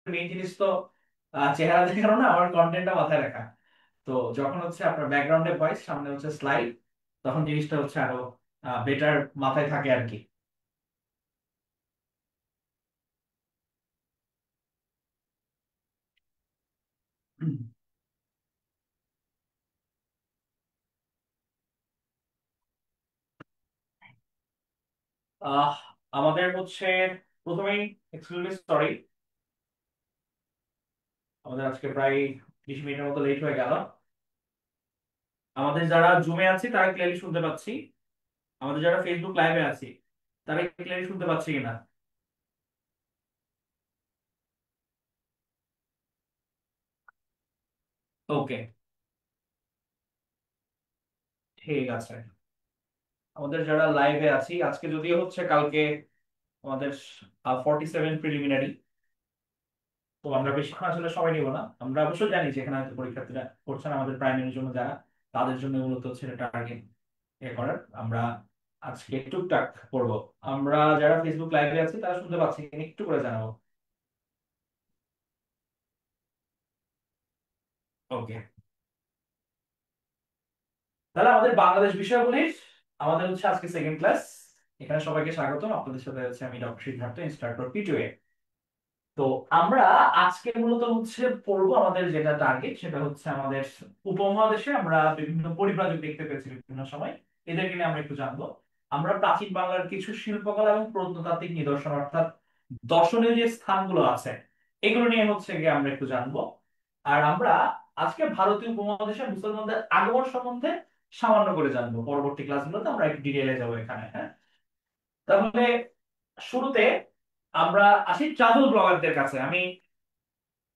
Main জিনিস তো চেহারা দেখানো না, আমার কন্টেন্টটা মাথায় রাখা। তো যখন হচ্ছে আপনার ব্যাকগ্রাউন্ডে ভয়েস, সামনে হচ্ছে স্লাইড, তখন জিনিসটা হচ্ছে আরো বেটার মাথায় থাকে আর কি। আহ আমাদের হচ্ছে প্রথমেই এক্সকিউজলি সরি, আমাদের আজকে প্রায় 20 মিনিটের মতো লেট হয়ে গেল। আমাদের যারা জুমে আছি তারা ক্লিয়ারলি শুনতে পাচ্ছি, আমাদের যারা ফেসবুক লাইভে আছি তারা ক্লিয়ারলি শুনতে পাচ্ছি কিনা? ওকে, ঠিক আছে। আমাদের যারা লাইভে আছি আজকে, যদিও হচ্ছে কালকে আমাদের 47 প্রিলিমিনারি, তো আমরা বেশিক্ষণ আসলে সময় নিব না। আমরা অবশ্যই জানি যে এখানে হয়তো পরীক্ষার্থীরা করছেন, আমাদের প্রাইমারির জন্য যারা, তাদের জন্য মূলত হচ্ছে টার্গেট এ করার। আমরা আজকে টুকটাক করবো। আমরা যারা ফেসবুক লাইভে আছি তারা শুনতে পাচ্ছি কিনা একটু করে জানাবো। ওকে, তাহলে আমাদের বাংলাদেশ বিষয়াবলীর আমাদের হচ্ছে আজকে সেকেন্ড ক্লাস। এখানে সবাইকে স্বাগতম। আপনাদের সাথে হচ্ছে আমি ডক্টর সিদ্ধার্থ, ইনস্ট্রাক্টর পিটুএ। তো আমরা আজকে মূলত হচ্ছে পড়বো, আমাদের যেটা টার্গেট সেটা হচ্ছে আমাদের উপমহাদেশে আমরা বিভিন্ন পরিব্রাজক দেখতে পেয়েছি বিভিন্ন সময়, এদেরকে নিয়ে আমরা একটু জানবো। আমরা প্রাচীন বাংলার কিছু শিল্পকলা এবং প্রত্নতাত্ত্বিক নিদর্শন, অর্থাৎ দর্শনীয় যে স্থানগুলো আছে এগুলো নিয়ে হচ্ছে গিয়ে আমরা একটু জানবো। আর আমরা আজকে ভারতীয় উপমহাদেশে মুসলমানদের আগমন সম্বন্ধে সামান্য করে জানবো। পরবর্তী ক্লাসগুলোতে আমরা একটু ডিটেইলে যাবো এখানে, হ্যাঁ। তাহলে শুরুতে আমরা আসি ট্রাভেল ব্লগারদের কাছে। আমি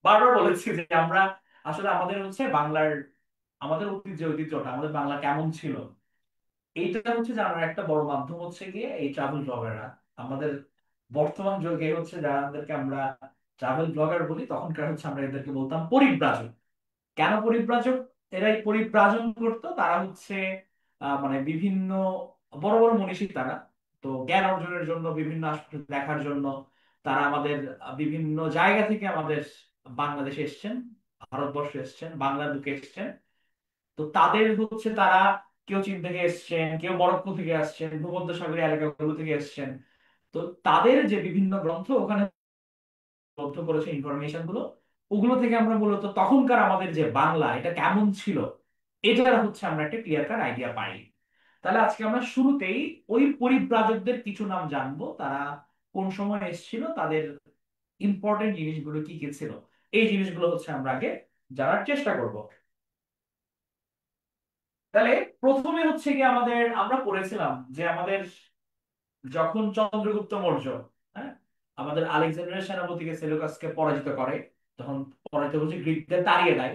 বারবার বলেছি যে আমরা আসলে আমাদের হচ্ছে বাংলার, আমাদের অতীত যে ঐতিহ্যটা, আমাদের বাংলা কেমন ছিল, এইটা হচ্ছে জানার একটা বড় মাধ্যম হচ্ছে গিয়ে এই ট্রাভেল ব্লগাররা। আমাদের বর্তমান যুগে হচ্ছে যাদেরকে আমরা ট্রাভেল ব্লগার বলি, তখনকার হচ্ছে আমরা এদেরকে বলতাম পরিব্রাজক। কেন পরিব্রাজক? এরাই পরিব্রাজন করতো। তারা হচ্ছে মানে বিভিন্ন বড় বড় মনীষী তারা, তো জ্ঞান অর্জনের জন্য, বিভিন্ন আশপাশ দেখার জন্য তারা আমাদের বিভিন্ন জায়গা থেকে আমাদের বাংলাদেশে এসেছেন, ভারতবর্ষে এসেছেন, বাংলার বুকে এসেছেন। তো তাদের হচ্ছে তারা কেউ চীন থেকে এসেছেন, কেউ মরক্কো থেকে আসছেন, ভূমধ্যসাগরীয় এলাকাগুলো থেকে এসেছেন। তো তাদের যে বিভিন্ন গ্রন্থ ওখানে তথ্য করেছে, ইনফরমেশন গুলো, ওগুলো থেকে আমরা মূলত তখনকার আমাদের যে বাংলা এটা কেমন ছিল এটার হচ্ছে আমরা একটা ক্লিয়ার কাট আইডিয়া পাই। তাহলে আজকে আমরা শুরুতেই ওই পরিব্রাজকদের কিছু নাম জানবো, তারা কোন সময় এসেছিল, তাদের ইম্পর্টেন্ট জিনিসগুলো কি কি ছিল, এই জিনিসগুলো হচ্ছে আমরা আগে জানার চেষ্টা করব। তাহলে প্রথমে হচ্ছে কি আমাদের, আমরা পড়েছিলাম যে আমাদের যখন চন্দ্রগুপ্ত মৌর্য, হ্যাঁ, আমাদের আলেকজান্ডারের সেনাপতিকে সেলুকাসকে পরাজিত করে, তখন পরাজিত হচ্ছে গ্রিকদের তাড়িয়ে দেয়।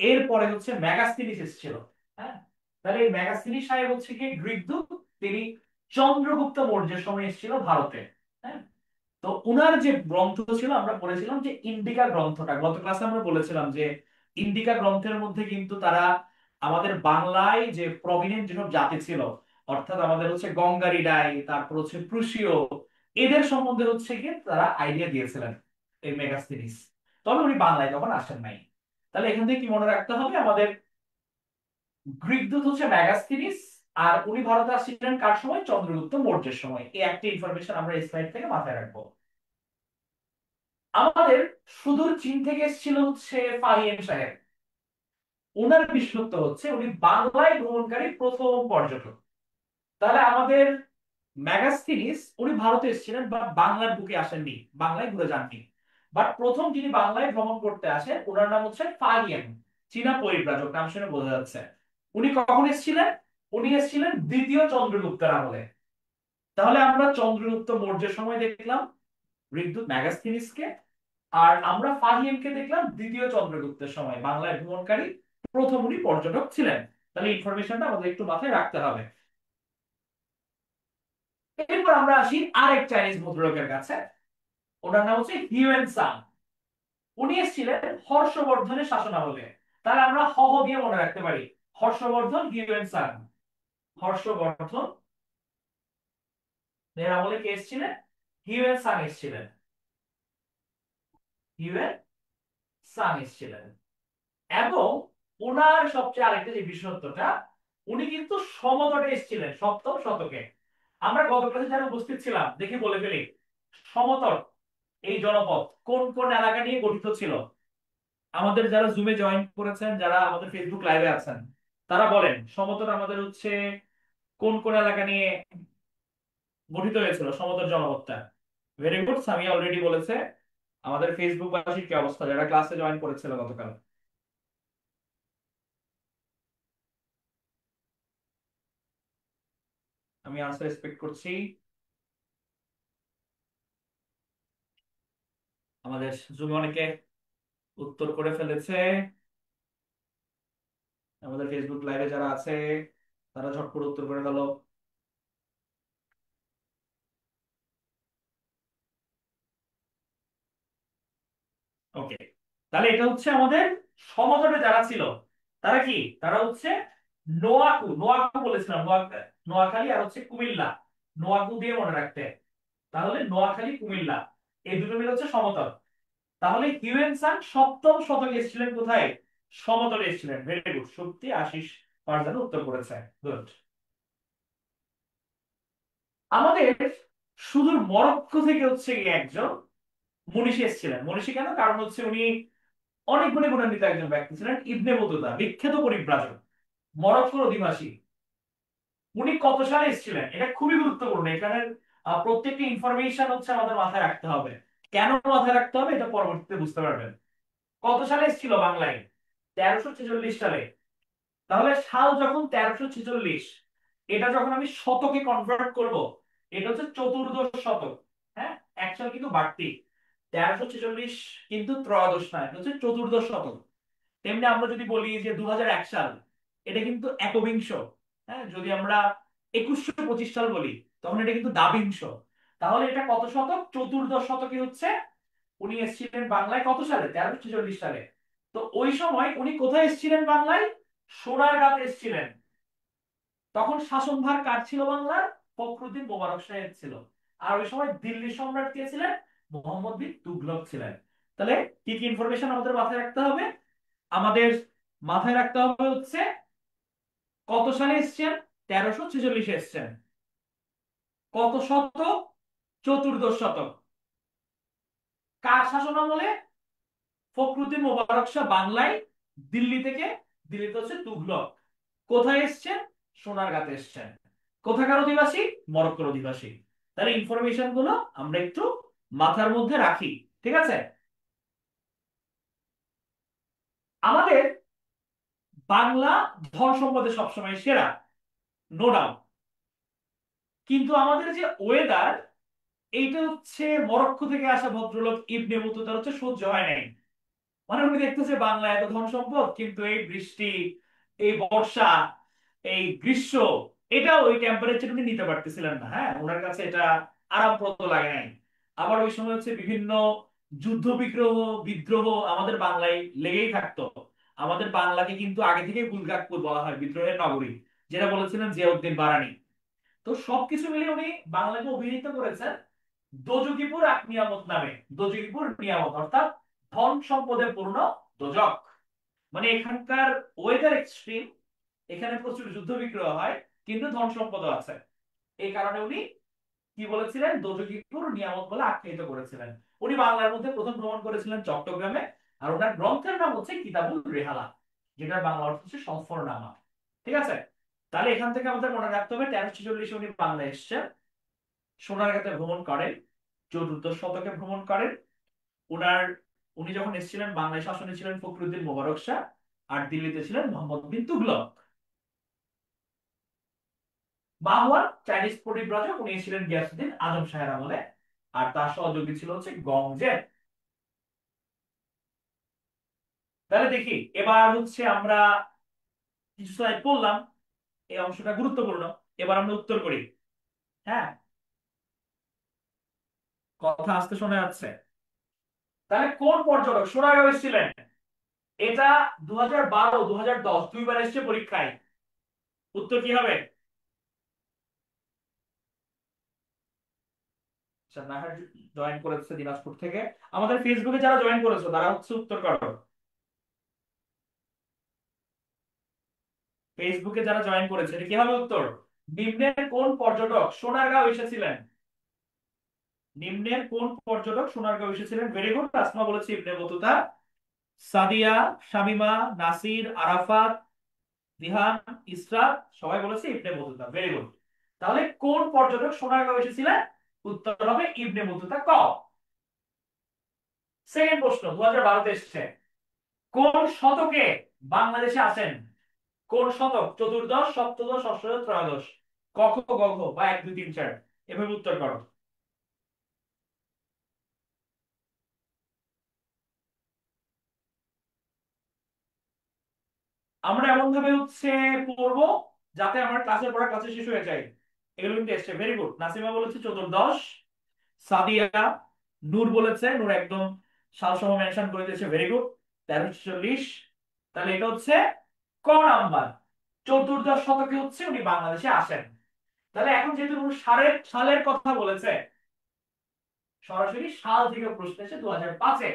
এরপরে হচ্ছে মেগাস্তিনিস এসেছিল, হ্যাঁ। তাহলে এই মেগাস্তিনিস সাহেব হচ্ছে কি গ্রিক দূত, তিনি চন্দ্রগুপ্ত মৌর্যের সময় এসেছিল ভারতে, হ্যাঁ। তো উনার যে গ্রন্থ ছিল, আমরা বলেছিলাম যে ইন্ডিকা গ্রন্থটা, গত ক্লাসে আমরা বলেছিলাম যে ইন্ডিকা গ্রন্থের মধ্যে কিন্তু তারা আমাদের বাংলায় যে প্রমিনেন্ট যেসব জাতি ছিল, অর্থাৎ আমাদের হচ্ছে গঙ্গারিডাই, তারপর হচ্ছে প্রুশীয়, এদের সম্বন্ধে হচ্ছে গিয়ে তারা আইডিয়া দিয়েছিলেন এই মেগাস্তিনিস। তবে উনি বাংলায় তখন আসেন নাই। তাহলে এখান থেকে কি মনে রাখতে হবে, আমাদের গ্রিক দূত হচ্ছে মেগাস্তিনিস, আর উনি ভারতে আসছিলেন কার সময়? চন্দ্রগুপ্ত মৌর্যের সময়। এই একটা ইনফরমেশন আমরা এই স্লাইড থেকে মাথায় রাখবো। আমাদের সুদূর চীন থেকে এসেছিল হচ্ছে ফাহিয়েন সাহেব। ওনার বিশেষত্ব হচ্ছে উনি বাংলায় ভ্রমণকারী প্রথম পর্যটক। তাহলে আমাদের ম্যাগাস্তিনিস উনি ভারতে এসেছিলেন, বাট বাংলার বুকে আসেননি, বাংলায় ঘুরে যাননি। বাট প্রথম যিনি বাংলায় ভ্রমণ করতে আসেন ওনার নাম হচ্ছে ফাহিয়েন, চীনা পরিব্রাজক, নাম শুনে বোঝা যাচ্ছে। উনি কখন এসেছিলেন? উনি এসেছিলেন দ্বিতীয় চন্দ্রগুপ্তের আমলে। তাহলে আমরা চন্দ্রগুপ্ত মৌর্যের সময় দেখলাম ঋগ্দূত ম্যাগাস্তিনিসকে, আর আমরা ফাহিমকে দেখলাম দ্বিতীয় চন্দ্রগুপ্তের সময় বাংলায় ভ্রমণকারী প্রথম উনি পর্যটক ছিলেন। তাহলে ইনফরমেশনটা আমাদের একটু মাথায় রাখতে হবে। এরপর আমরা আসি আরেক চাইনিজ ভদ্রলোকের কাছে, ওনার নাম হচ্ছে হিউয়েন সাং। উনি এসেছিলেন হর্ষবর্ধনের শাসনামলে। তাহলে আমরা হ হ দিয়ে মনে রাখতে পারি, হর্ষবর্ধন, হিউয়েন সাং। হর্ষবর্ধন এর আমলে কে এসেছিলেন? হিউয়েন সাং এসেছিলেন। হিউয়েন সাং এসেছিলেন। এবং ওনার সবচেয়ে আরেকটা যে বিশেষত্বটা, উনি কিন্তু সমতটে এসেছিলেন সপ্তম শতকে। আমরা গত ক্লাসে যারা উপস্থিত ছিলাম দেখে বলে ফেলি, সমতট এই জনপদ কোন কোন এলাকা নিয়ে গঠিত ছিল? আমাদের যারা জুমে জয়েন করেছেন, যারা আমাদের ফেসবুক লাইভে আছেন, তারা বলেন সমতট আমাদের হচ্ছে কোন কোন এলাকা নিয়ে গঠিত হয়েছিল সমতট জনপদটা? ভেরি গুড, সামিয়া অলরেডি বলেছে। আমাদের ফেসবুক বাসীর কি অবস্থা যারা ক্লাসে জয়েন করেছিল গতকাল? আমি আনসার এক্সপেক্ট করছি। আমাদের জুমে অনেকে উত্তর করে ফেলেছে। আমাদের ফেসবুক লাইভে যারা আছে তারা ঝটপট উত্তর করে গেল। ওকে, তাহলে এটা হচ্ছে আমাদের সমতটে যারা ছিল তারা কি, তারা হচ্ছে নোয়াকু, নোয়াকু বলেছিলাম, নোয়াখালী আর হচ্ছে কুমিল্লা, নোয়াকু দিয়ে মনে রাখতে। তাহলে নোয়াখালী কুমিল্লা এই দুটো মিলে হচ্ছে সমতট। তাহলে হিউয়েন সাং সপ্তম শতকে এসেছিলেন কোথায়? সমতলে এসেছিলেন। ভেরি গুড, সত্যি আশিস পারজান উত্তর করেছে। গুড। আমাদের সুদূর মরক্কো থেকে হচ্ছে গিয়ে একজন মনীষী এসেছিলেন। মনীষী কেন? কারণ হচ্ছে উনি অনেক গুণে গুণান্বিত একজন ব্যক্তি ছিলেন, ইবনে বতুতা, বিখ্যাত পরিব্রাজক, মরক্কোর অধিবাসী। উনি কত সালে এসেছিলেন এটা খুবই গুরুত্বপূর্ণ। এখানে প্রত্যেকটি ইনফরমেশন হচ্ছে আমাদের মাথায় রাখতে হবে। কেন মাথায় রাখতে হবে এটা পরবর্তীতে বুঝতে পারবেন। কত সালে এসেছিল বাংলায়? 1346 সালে। তাহলে সাল যখন 1346, এটা যখন আমি শতকে কনভার্ট করব, এটা হচ্ছে চতুর্দশ শতক। হ্যাঁ, এক সাল কিন্তু বাড়তি। 1346 কিন্তু ত্রয়োদশ না, এটা হচ্ছে চতুর্দশ শতক। তেমনি আমরা যদি বলি যে 2001 সাল, এটা কিন্তু একবিংশ। হ্যাঁ, যদি আমরা 2125 সাল বলি তখন এটা কিন্তু দ্বাবিংশ। তাহলে এটা কত শতক? চতুর্দশ শতকে হচ্ছে উনি এসেছিলেন বাংলায় কত সালে? 1346 সালে। তো ওই সময় উনি কোথায় এসেছিলেন বাংলায়? সোনারগাঁতে এসেছিলেন। তখন শাসনভার কার ছিল বাংলার? ফখরুদ্দিন মোবারক সাহেব ছিল। আর ওই সময় দিল্লি সম্রাট কে ছিলেন? মোহাম্মদ বিন তুগলক ছিলেন। তাহলে কি কি ইনফরমেশন আমাদের মাথায় রাখতে হবে? আমাদের মাথায় রাখতে হবে হচ্ছে কত সালে এসেছেন? 1346 এসেছেন। কত শতক? চতুর্দশ শতক। কার শাসন আমলে? ফখরুদ্দিন মোবারক শাহ বাংলায় দিল্লি থেকে, দিল্লিতে হচ্ছে তুগলক। কোথায় এসছেন? সোনারগাঁতে এসছেন। কোথাকার অধিবাসী? মরক্কোর অধিবাসী। তাহলে ইনফরমেশন গুলো আমরা একটু মাথার মধ্যে রাখি। ঠিক আছে? আমাদের বাংলা ধন সম্পদে সবসময় সেরা, নো ডাউট। কিন্তু আমাদের যে ওয়েদার, এইটা হচ্ছে মরক্কো থেকে আসা ভদ্রলোক ইবনে বতুতার হচ্ছে সহ্য হয় নাই। মানে উনি দেখতেছে বাংলা এত ধন সম্পদ, কিন্তু এই বৃষ্টি, এই বর্ষা, এই গ্রীষ্ম, এটা ওই টেম্পারেচার উনি নিতে পারতেছিলেন না। হ্যাঁ, ওনার কাছে এটা আরামপ্রদ লাগে নাই। আবার ওই সময় হচ্ছে বিভিন্ন যুদ্ধ বিগ্রহ, বিদ্রোহ আমাদের বাংলায় লেগেই থাকতো। আমাদের বাংলাকে কিন্তু আগে থেকেই বুলগাকপুর বলা হয়, বিদ্রোহের নগরী, যেটা বলেছিলেন জিয়াউদ্দিন বারানি। তো সবকিছু মিলিয়ে উনি বাংলাকে অভিহিত করেছেন দোজকিপুর আক নিয়ামত নামে। দোজকিপুর নিয়ামত অর্থাৎ ধন সম্পদে পূর্ণ দোজক। মানে এখানকার ওয়েদার এক্সট্রিম, এখানে প্রচুর যুদ্ধ বিগ্রহ হয়, কিন্তু ধন সম্পদও আছে। এই কারণে উনি কি বলেছিলেন? দোজকিপুর নিয়ামত বলে আখ্যায়িত করেছিলেন। উনি বাংলার মধ্যে প্রথম ভ্রমণ করেছিলেন চট্টগ্রামে। আর ওনার গ্রন্থের নাম হচ্ছে কিতাবুল রেহালা, যেটার বাংলা অর্থ হচ্ছে সফরনামা। ঠিক আছে? তাহলে এখান থেকে আমাদের মনে রাখতে হবে 1346 উনি বাংলায় এসেছেন, সোনারগাঁতে ভ্রমণ করেন, চতুর্দশ শতকে ভ্রমণ করেন। উনার উনি যখন এসেছিলেন বাংলায় শাসনে ছিলেন ফখরুদ্দিন মোবারক শাহ, আর দিল্লিতে ছিলেন মোহাম্মদ বিন তুগলক। মাহওয়ার চাইনিজ পরিব্রাজক, উনি ছিলেন গিয়াসুদ্দিন আজম শাহের আমলে। আর তার সহযোগী ছিল হচ্ছে গংজেন। তাহলে দেখি এবার হচ্ছে আমরা কিছু স্লাইড পড়লাম, এই অংশটা গুরুত্বপূর্ণ। এবার আমরা উত্তর করি। হ্যাঁ, কথা আসতে শোনা যাচ্ছে? তাহলে কোন পর্যটক সোনারগাঁও এসেছিলেন? এটা 2012, 2010 দুইবার এসেছে পরীক্ষায়। উত্তর কি হবে? আচ্ছা, নাহার জয়েন করেছে দিনাজপুর থেকে। আমাদের ফেসবুকে যারা জয়েন করেছো তারা হচ্ছে উত্তর করো। ফেসবুকে যারা জয়েন করেছে এটা কি হবে উত্তর? নিম্নের কোন পর্যটক সোনারগাঁও এসেছিলেন? নিম্নের কোন পর্যটক সোনারগাঁও এসেছিলেন? ভেরি গুড, আসমা বলেছে ইবনে বতুতা। সাদিয়া, শামিমা, নাসির, আরাফাত, দিহান, ইসরাত সবাই বলেছে ইবনে বতুতা। Very good. তাহলে কোন পর্যটক সোনারগাঁও এসেছিলেন? উত্তর হবে ইবনে বতুতা ক। সেকেন্ড প্রশ্ন 2012 তে এসেছে। কোন শতকে বাংলাদেশে আসেন? কোন শতক? চতুর্দশ, সপ্তদশ, অষ্টাদশ, ত্রয়োদশ? ক খ গ ঘ বা 1 2 3 4 এভাবে উত্তর করো। আমরা এমন ভাবে হচ্ছে পড়বো যাতে আমার ক্লাসের পড়া ক্লাসে শেষ হয়ে যায়। এগুলো কিন্তু এসছে। Very good. নাসিমা বলেছে চতুর্দশ। সাদিয়া, নূর বলেছে, নূর একদম সাল সহ মেনশন করে দিয়েছে। Very good. 1340। তাহলে এটা হচ্ছে ক নাম্বার। চতুর্দশ শতকে হচ্ছে উনি বাংলাদেশে আসেন। তাহলে এখন যেহেতু নূর সালের সালের কথা বলেছে, সরাসরি সাল থেকে প্রশ্ন এসে 2005-এ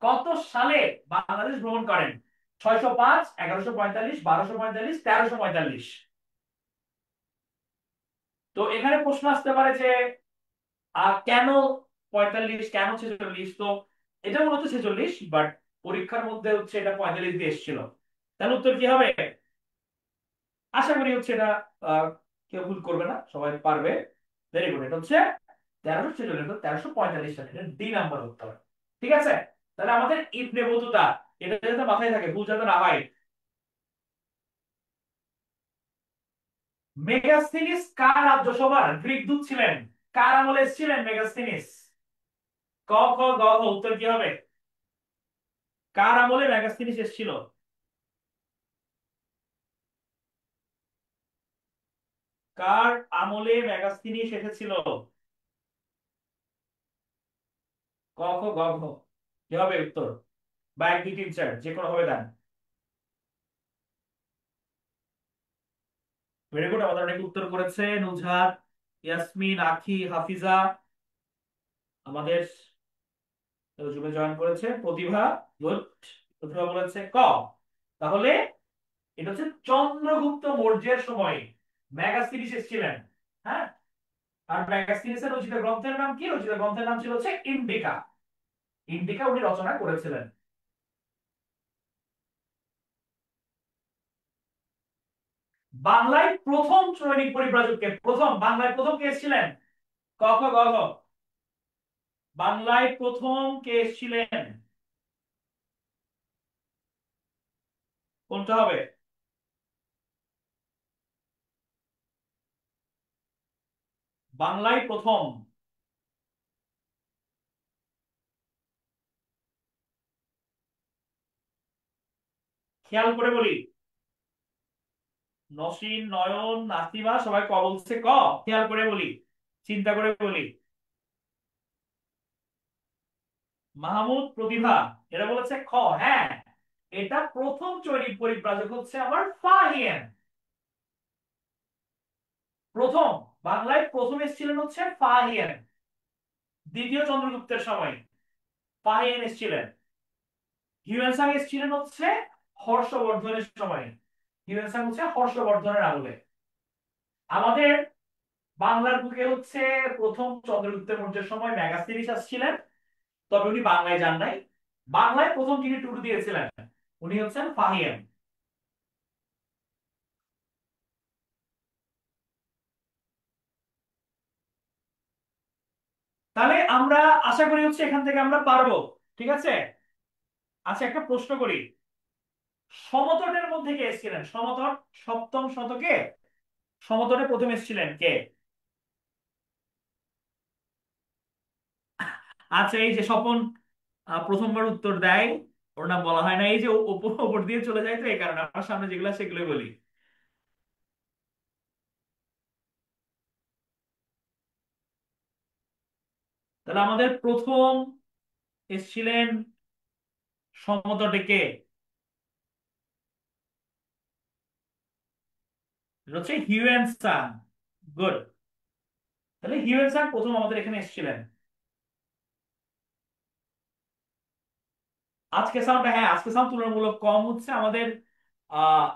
কত সালে বাংলাদেশ ভ্রমণ করেন? 605, 1145, 1245, 1345? তো এখানে প্রশ্ন আসতে পারে যে কেন 45, কেন 46? তো এটা মূলত 46, বাট পরীক্ষার মধ্যে হচ্ছে এটা 45 দিয়ে এসেছিল। তাহলে উত্তর কি হবে? আশা করি হচ্ছে এটা আহ, কেউ ভুল করবে না, সবাই পারবে। Very good. এটা হচ্ছে 1346, 1345 সালে। এটা ডি নাম্বার উত্তর। ঠিক আছে। তাহলে আমাদের ইবনে বতুতা, এটা যাতে মাথায় থাকে, ভুল যাতে না হয়। মেগাস্থিনিস কার রাজ্যসভার গ্রিক দূত ছিলেন? কার আমলে এসেছিলেন মেগাস্থিনিস? ক খ গ ঘ উত্তর কি হবে? কার আমলে মেগাস্থিনিস এসেছিল? কার আমলে মেগাস্থিনিস এসেছিল? ক খ গ ঘ কি হবে উত্তর? বা 1 2 3 4 যে কোনো হবে দেন। Very good. আমাদের অনেক উত্তর করেছে। নুজহাত, ইয়াসমিন, আখি, হাফিজা, আমাদের জুমে জয়েন করেছে প্রতিভা। গুড। প্রতিভা বলেছে ক। তাহলে এটা হচ্ছে চন্দ্রগুপ্ত মৌর্যের সময় মেগাস্থিনিস এসেছিলেন। হ্যাঁ। আর মেগাস্থিনিসের রচিত গ্রন্থের নাম কি? রচিত গ্রন্থের নাম ছিল হচ্ছে ইন্ডিকা। ইন্ডিকা উনি রচনা করেছিলেন। বাংলায় প্রথম চৈনিক পরিব্রাজককে, প্রথম বাংলায় প্রথম কে এসেছিলেন? ক খ গ ঘ বাংলায় প্রথম কে এসেছিলেন? কোনটা হবে? বাংলায় প্রথম। খেয়াল করে বলি। নসীন, নয়ন, নাসিমা সবাই ক বলছে। ক। খেয়াল করে বলি, চিন্তা করে বলি। মাহমুদ, প্রতিভা এরা বলেছে খ। হ্যাঁ, এটা প্রথম চৈনিক পরিব্রাজক হচ্ছে আমার ফাহিয়েন। প্রথম বাংলায় প্রথম এসেছিলেন হচ্ছে ফাহিয়েন। দ্বিতীয় চন্দ্রগুপ্তের সময় ফাহিয়েন এসেছিলেন। হিউয়েন সাং এসেছিলেন হচ্ছে হর্ষবর্ধনের সময়। হিউয়েন সাং হচ্ছে হর্ষবর্ধনের আমলে। আমাদের বাংলার বুকে হচ্ছে প্রথম চন্দ্রগুপ্ত মৌর্যের সময় মেগাস্তিনিস আসছিলেন, তবে উনি বাংলায় যান নাই। বাংলায় প্রথম যিনি ট্যুর দিয়েছিলেন উনি হচ্ছেন ফাহিয়েন। তাহলে আমরা আশা করি হচ্ছে এখান থেকে আমরা পারবো। ঠিক আছে। আচ্ছা, একটা প্রশ্ন করি। সমতটের মধ্যে কে এসেছিলেন? সমতট সপ্তম শতকে সমতটে প্রথম এসেছিলেন কে? আচ্ছা, এই যে স্বপন প্রথমবার উত্তর দেয়, ওর নাম বলা হয় না। এই যে ওপর ওপর দিয়ে চলে যায়, তো এই কারণে আমার সামনে যেগুলো সেগুলোই বলি। তাহলে আমাদের প্রথম এসেছিলেন সমতটে কে? এটা হচ্ছে হিউয়েন সাং। গুড। তাহলে হিউয়েন সাং প্রথম আমাদের এখানে এসেছিলেন। আজকে সাউন্ডটা, হ্যাঁ আজকে সাউন্ড তুলনামূলক কম হচ্ছে আমাদের। আহ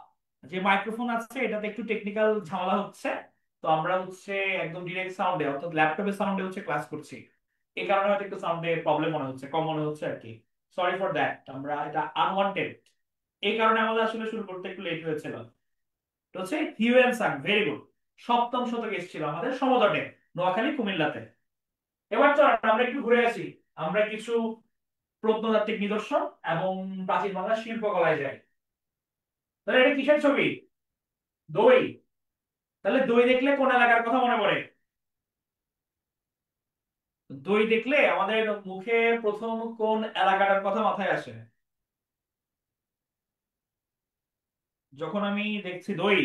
যে মাইক্রোফোন আছে এটাতে একটু টেকনিক্যাল ঝামেলা হচ্ছে। তো আমরা হচ্ছে একদম ডিরেক্ট সাউন্ডে অর্থাৎ ল্যাপটপের সাউন্ডে হচ্ছে ক্লাস করছি। এই কারণে হয়তো একটু সাউন্ডে প্রবলেম মনে হচ্ছে, কম মনে হচ্ছে আর কি। সরি ফর দ্যাট, আমরা এটা আনওয়ান্টেড। এই কারণে আমাদের আসলে শুরু করতে একটু লেট হয়েছিল। তো হচ্ছে হিউয়েন সাং, ভেরি গুড। সপ্তম শতকে এসেছিল আমাদের সমতটে, নোয়াখালী কুমিল্লাতে। এবার চলেন আমরা একটু ঘুরে আসি। আমরা কিছু প্রত্নতাত্ত্বিক নিদর্শন এবং প্রাচীন বাংলার শিল্পকলায় যাই। তাহলে এটা কিসের ছবি? দই। তাহলে দই দেখলে কোন এলাকার কথা মনে পড়ে? দই দেখলে আমাদের মুখে প্রথম কোন এলাকাটার কথা মাথায় আসে? যখন আমি দেখছি দই,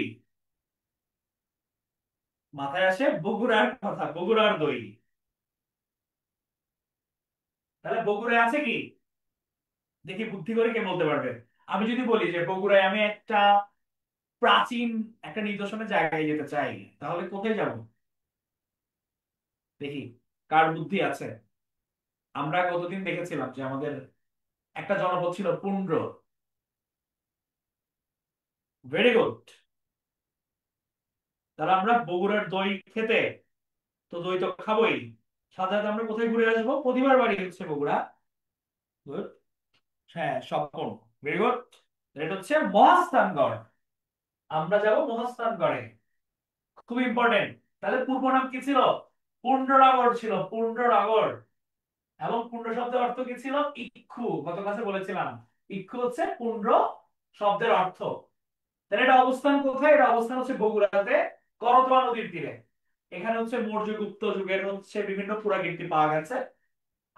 মাথায় আসে বগুড়ার কথা, বগুড়ার দই। তাহলে বগুড়ায় আছে কি? দেখি বুদ্ধি করে কে বলতে পারবে। আমি যদি বলি যে বগুড়ায় আমি একটা প্রাচীন একটা নিদর্শনের জায়গায় যেতে চাই, তাহলে কোথায় যাব? দেখি কার বুদ্ধি আছে। আমরা গতদিন দেখেছিলাম যে আমাদের একটা জনপদ ছিল পুন্ড্র। Very good. তাহলে আমরা বগুড়ার দই খেতে, তো দই তো খাবোই, সাথে সাথে আমরা কোথায় ঘুরে আসবো? প্রতিবার বাড়ি হচ্ছে বগুড়া। Good. হ্যাঁ স্বপন। Very good. এটা হচ্ছে মহাস্থানগড়। আমরা যাব মহাস্থানগড়ে। খুব ইম্পর্টেন্ট। তাহলে পূর্ব নাম কি ছিল? পুন্ড্রনগর ছিল, পুন্ড্রনগর। এবং পুন্ড্র শব্দের অর্থ কি ছিল? ইক্ষু। গত ক্লাসে বলেছিলাম ইক্ষু হচ্ছে পুন্ড্র শব্দের অর্থ। তাহলে এটা অবস্থান কোথায়? এটা অবস্থান হচ্ছে বগুড়াতে, করতোয়া নদীর তীরে। এখানে হচ্ছে মৌর্য গুপ্ত যুগের হচ্ছে বিভিন্ন পুরাকীর্তি পাওয়া গেছে।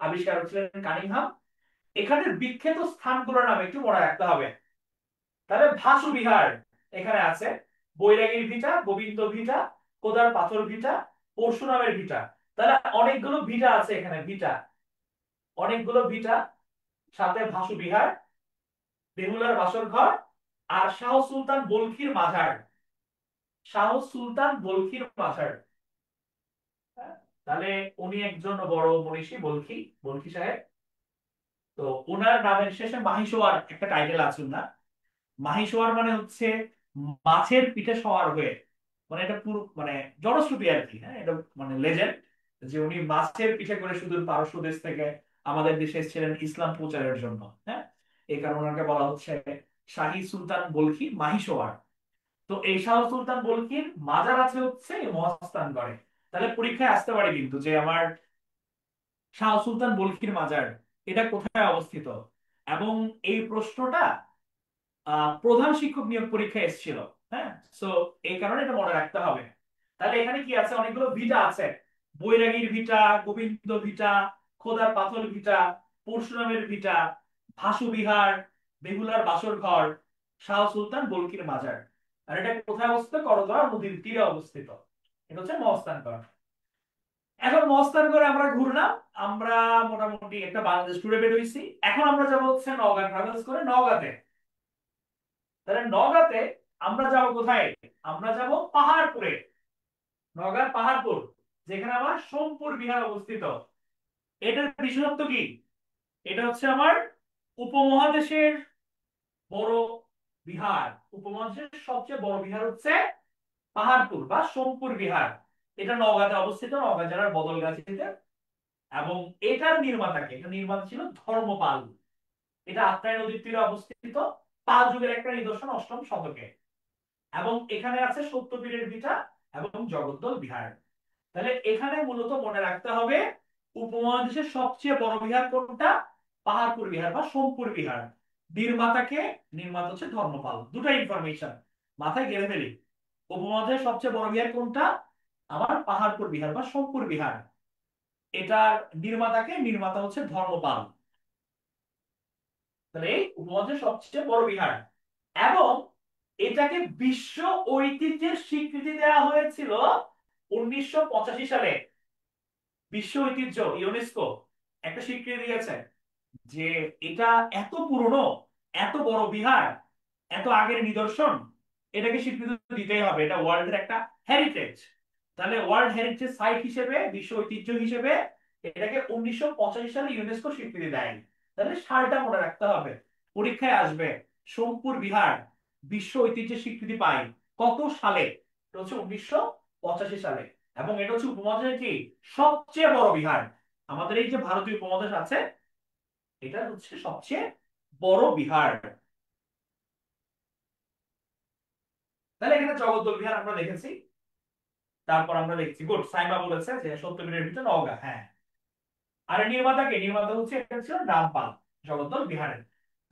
আবিষ্কারক ছিলেন কানিংহাম। এখানের বিখ্যাত স্থানগুলোর নাম একটু মনে রাখতে হবে। তাহলে ভাসু বিহার এখানে আছে, বৈরাগীর ভিটা, গোবিন্দ ভিটা, কোদার পাথর ভিটা, পরশুরামের ভিটা। তাহলে অনেকগুলো ভিটা আছে এখানে, ভিটা অনেকগুলো ভিটা। সাথে ভাসু বিহার, বেহুলার বাসর ঘর, আর শাহ সুলতান বলখির মাজার। শাহ সুলতান বলখির মাজার। হ্যাঁ, তাহলে উনি একজন বড় মনীষী, বলখি, বলখি সাহেব। তো ওনার নামের শেষে মাহিসোয়ার একটা টাইটেল আছে না। মাহিসোয়ার মানে হচ্ছে মাছের পিঠে সওয়ার হয়ে, মানে এটা পুরো মানে জনশ্রুতি আর কি। হ্যাঁ, এটা মানে লেজেন্ড যে উনি মাছের পিঠে করে সুদূর পারস্য দেশ থেকে আমাদের দেশে এসেছিলেন ইসলাম প্রচারের জন্য। হ্যাঁ, এই কারণে ওনাকে বলা হচ্ছে শাহী সুলতান বলখি মাহিসোয়ার। তো এই শাহ সুলতান বলখির মাজার আছে হচ্ছে এই মহাস্থানগড়ে। তাহলে পরীক্ষায় আসতে পারে কিন্তু যে আমার শাহ সুলতান বলখির মাজার এটা কোথায় অবস্থিত। এবং এই প্রশ্নটা প্রধান শিক্ষক নিয়োগ পরীক্ষায় এসেছিল। হ্যাঁ, সো এই কারণে এটা মনে রাখতে হবে। তাহলে এখানে কি আছে? অনেকগুলো ভিটা আছে। বৈরাগীর ভিটা, গোবিন্দ ভিটা, খোদার পাথর ভিটা, পরশুরামের ভিটা, ভাসু বিহার, বেহুলার বাসর ঘর, শাহ সুলতান বলকির মাজার। আর এটা কোথায় অবস্থিত? করতোয়া নদীর তীরে অবস্থিত। এটা হচ্ছে মহস্থানগড়। এখন মহস্থানগড়ে আমরা ঘুরলাম। আমরা মোটামুটি একটা বাংলাদেশ ট্যুরে বের হইছি। এখন আমরা যাবো হচ্ছে নওগাঁ, ট্রাভেলস করে নওগাঁতে। তাহলে নওগাঁতে আমরা যাব কোথায়? আমরা যাব পাহাড়পুরে। নওগাঁর পাহাড়পুর, যেখানে আমার সোমপুর বিহার অবস্থিত। এটার বিশেষত্ব কি? এটা হচ্ছে আমার উপমহাদেশের বড় বিহার। উপমহাদেশের সবচেয়ে বড় বিহার হচ্ছে পাহাড়পুর বা সোমপুর বিহার। এটা নওগাঁতে অবস্থিত, নওগাঁ জেলার বদলগাছীতে। এবং এটার নির্মাতাকে, এটা নির্মাতা ছিল ধর্মপাল। এটা আত্রাই নদীর তীরে অবস্থিত। পাল যুগের একটা নিদর্শন, অষ্টম শতকে। এবং এখানে আছে সত্যপীরের ভিটা এবং জগদ্দল বিহার। তাহলে এখানে মূলত মনে রাখতে হবে উপমহাদেশের সবচেয়ে বড় বিহার কোনটা? পাহাড়পুর বিহার বা সোমপুর বিহার। নির্মাতাকে, নির্মাতা হচ্ছে ধর্মপাল। দুটা ইনফরমেশন মাথায় গেড়ে ফেলি। উপমহাদেশের সবচেয়ে বড় বিহার কোনটা? আমার পাহাড়পুর বিহার বা সোমপুর বিহার। এটার নির্মাতাকে, নির্মাতা হচ্ছে ধর্মপাল। তাহলে এই উপমহাদেশের সবচেয়ে বড় বিহার। এবং এটাকে বিশ্ব ঐতিহ্যের স্বীকৃতি দেওয়া হয়েছিল 1985 সালে। বিশ্ব ঐতিহ্য ইউনেস্কো একটা স্বীকৃতি দিয়েছে যে এটা এত পুরনো, এত বড় বিহার, এত আগের নিদর্শন, এটাকে স্বীকৃতি দিতেই হবে। এটা ওয়ার্ল্ডের একটা হেরিটেজ। তাহলে ওয়ার্ল্ড হেরিটেজ সাইট হিসেবে, বিশ্ব ঐতিহ্য হিসেবে এটাকে 1985 সালে ইউনেস্কো স্বীকৃতি দেয়। তাহলে সালটা মনে রাখতে হবে। পরীক্ষায় আসবে সোমপুর বিহার বিশ্ব ঐতিহ্যের স্বীকৃতি পায় কত সালে? এটা হচ্ছে 1985 সালে। এবং এটা হচ্ছে উপমহাদেশের কি সবচেয়ে বড় বিহার। আমাদের এই যে ভারতীয় উপমহাদেশ আছে, এটা হচ্ছে সবচেয়ে বড় বিহার। তাহলে এখানে জগদ্দল বিহার আমরা দেখেছি। তারপর আমরা দেখছি গুড, সাইমা বলেছে যে সত্যপীরের ভিতরে নওগাঁ, হ্যাঁ। আর নির্মাতাকে, নির্মাতা হচ্ছে এটা ছিল রামপাল জগদ্দল বিহারের।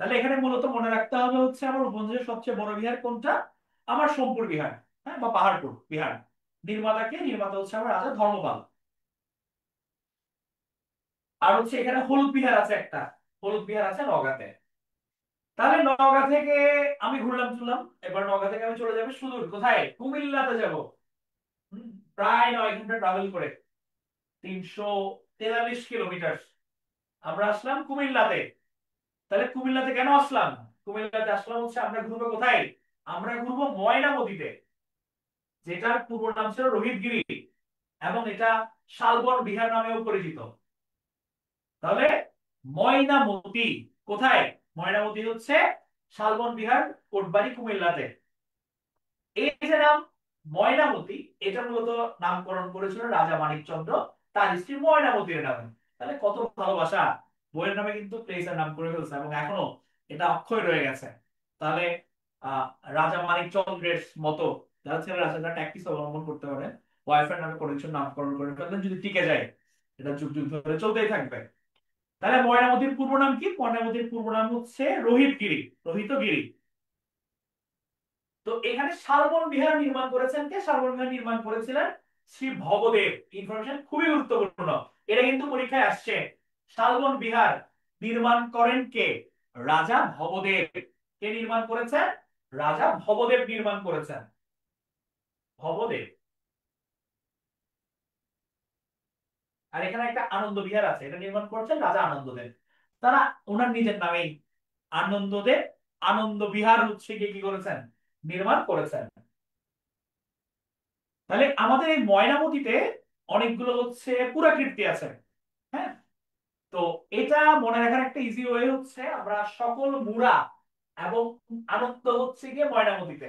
তাহলে এখানে মূলত মনে রাখতে হবে হচ্ছে আমার উপমহাদেশের সবচেয়ে বড় বিহার কোনটা? আমার সোমপুর বিহার, হ্যাঁ, বা পাহাড়পুর বিহার। নির্মাতাকে, নির্মাতা হচ্ছে আমার রাজা ধর্মপাল। আর হচ্ছে এখানে হলুদ বিহার আছে একটা, হলুদ বিহার আছে নওগাঁতে। তাহলে নওগাঁ থেকে আমি ঘুরলাম চললাম, এবার নওগাঁ থেকে আমি চলে যাবো সুদূর কোথায়, কুমিল্লাতে যাব। হুম, প্রায় 9 ঘন্টা ট্রাভেল করে 343 কিলোমিটার আমরা আসলাম কুমিল্লাতে। তাহলে কুমিল্লাতে কেন আসলাম? কুমিল্লাতে আসলাম হচ্ছে আমরা ঘুরবো কোথায়? আমরা ঘুরবো ময়নামতিতে, যেটার পূর্ব নাম ছিল রোহিতগিরি, এবং এটা শালবন বিহার নামেও পরিচিত। তাহলে ময়নামতি কোথায়? ময়নামতি হচ্ছে শালবন বিহার, কোটবাড়ি, কুমিল্লাতে। এই যে নাম ময়নামতি, এটা মূলত নামকরণ করেছিল রাজা মানিকচন্দ্র তার স্ত্রী ময়নামতির নামে। তাহলে কত ভালোবাসা, বইয়ের নামে কিন্তু প্লেসের নাম করে ফেলছে এবং এখনো এটা অক্ষয় রয়ে গেছে। তাহলে আহ রাজা মানিকচন্দ্রের মতো যারা ছেলেরা আছে তারা ট্যাকটিস অবলম্বন করতে পারে, ওয়াইফের নামে কোনো কিছু নামকরণ করে ফেললে যদি টিকে যায়, এটা যুগ যুগ ধরে চলতেই থাকবে। তাহলে ময়নামতির পূর্ব নাম কি? ময়নামতির পূর্ব নাম হচ্ছে রোহিতগিরি, রোহিতগিরি। তো এখানে শালবন বিহার নির্মাণ করেছেন কে? শালবন বিহার নির্মাণ করেছিলেন শ্রী ভবদেব। ইনফরমেশন খুবই গুরুত্বপূর্ণ, এটা কিন্তু পরীক্ষায় আসছে। শালবন বিহার নির্মাণ করেন কে? রাজা ভবদেব। কে নির্মাণ করেছেন? রাজা ভবদেব নির্মাণ করেছেন। ভবদেব। আর এখানে একটা আনন্দ বিহার আছে, এটা নির্মাণ করেছেন রাজা আনন্দদেব। তারা ওনার নিজের নামেই আনন্দদেব আনন্দ বিহার হচ্ছে গিয়ে কি করেছেন? নির্মাণ করেছেন। তাহলে আমাদের এই ময়নামতিতে অনেকগুলো হচ্ছে পুরাকীর্তি আছে, হ্যাঁ। তো এটা মনে রাখার একটা ইজি ওয়ে হচ্ছে আমরা সকল মুরা এবং আনন্দ হচ্ছে গিয়ে ময়নামতিতে।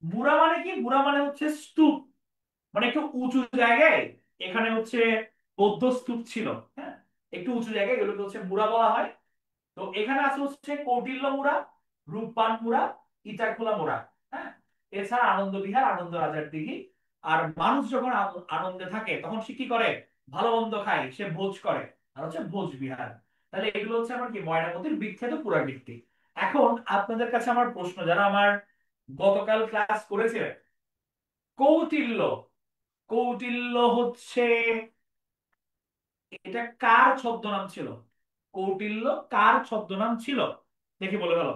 মুরা মানে কি? মুরা মানে হচ্ছে স্তূপ, মানে একটু উঁচু জায়গায় এখানে হচ্ছে বৌদ্ধ স্তূপ ছিল, হ্যাঁ। একটু উঁচু জায়গায় এগুলোকে হচ্ছে মুরা বলা হয়। তো এখানে আছে হচ্ছে কৌটিল্য মুরা, রূপবান মুরা, ইটাখোলা মুরা, হ্যাঁ। এছাড়া আনন্দ বিহার, আনন্দ রাজার দিঘি। আর মানুষ যখন আনন্দে থাকে তখন সে কি করে? ভালো মন্দ খায়, সে ভোজ করে, আর হচ্ছে ভোজ বিহার। তাহলে এগুলো হচ্ছে আমার কি ময়নামতির বিখ্যাত পুরাকীর্তি। এখন আপনাদের কাছে আমার প্রশ্ন, যারা আমার গতকাল ক্লাস করেছিলেন, কৌটিল্য, কৌটিল্য হচ্ছে এটা কার ছদ্মনাম ছিল? কৌটিল্য কার ছদ্মনাম ছিল? দেখি বলে গেল।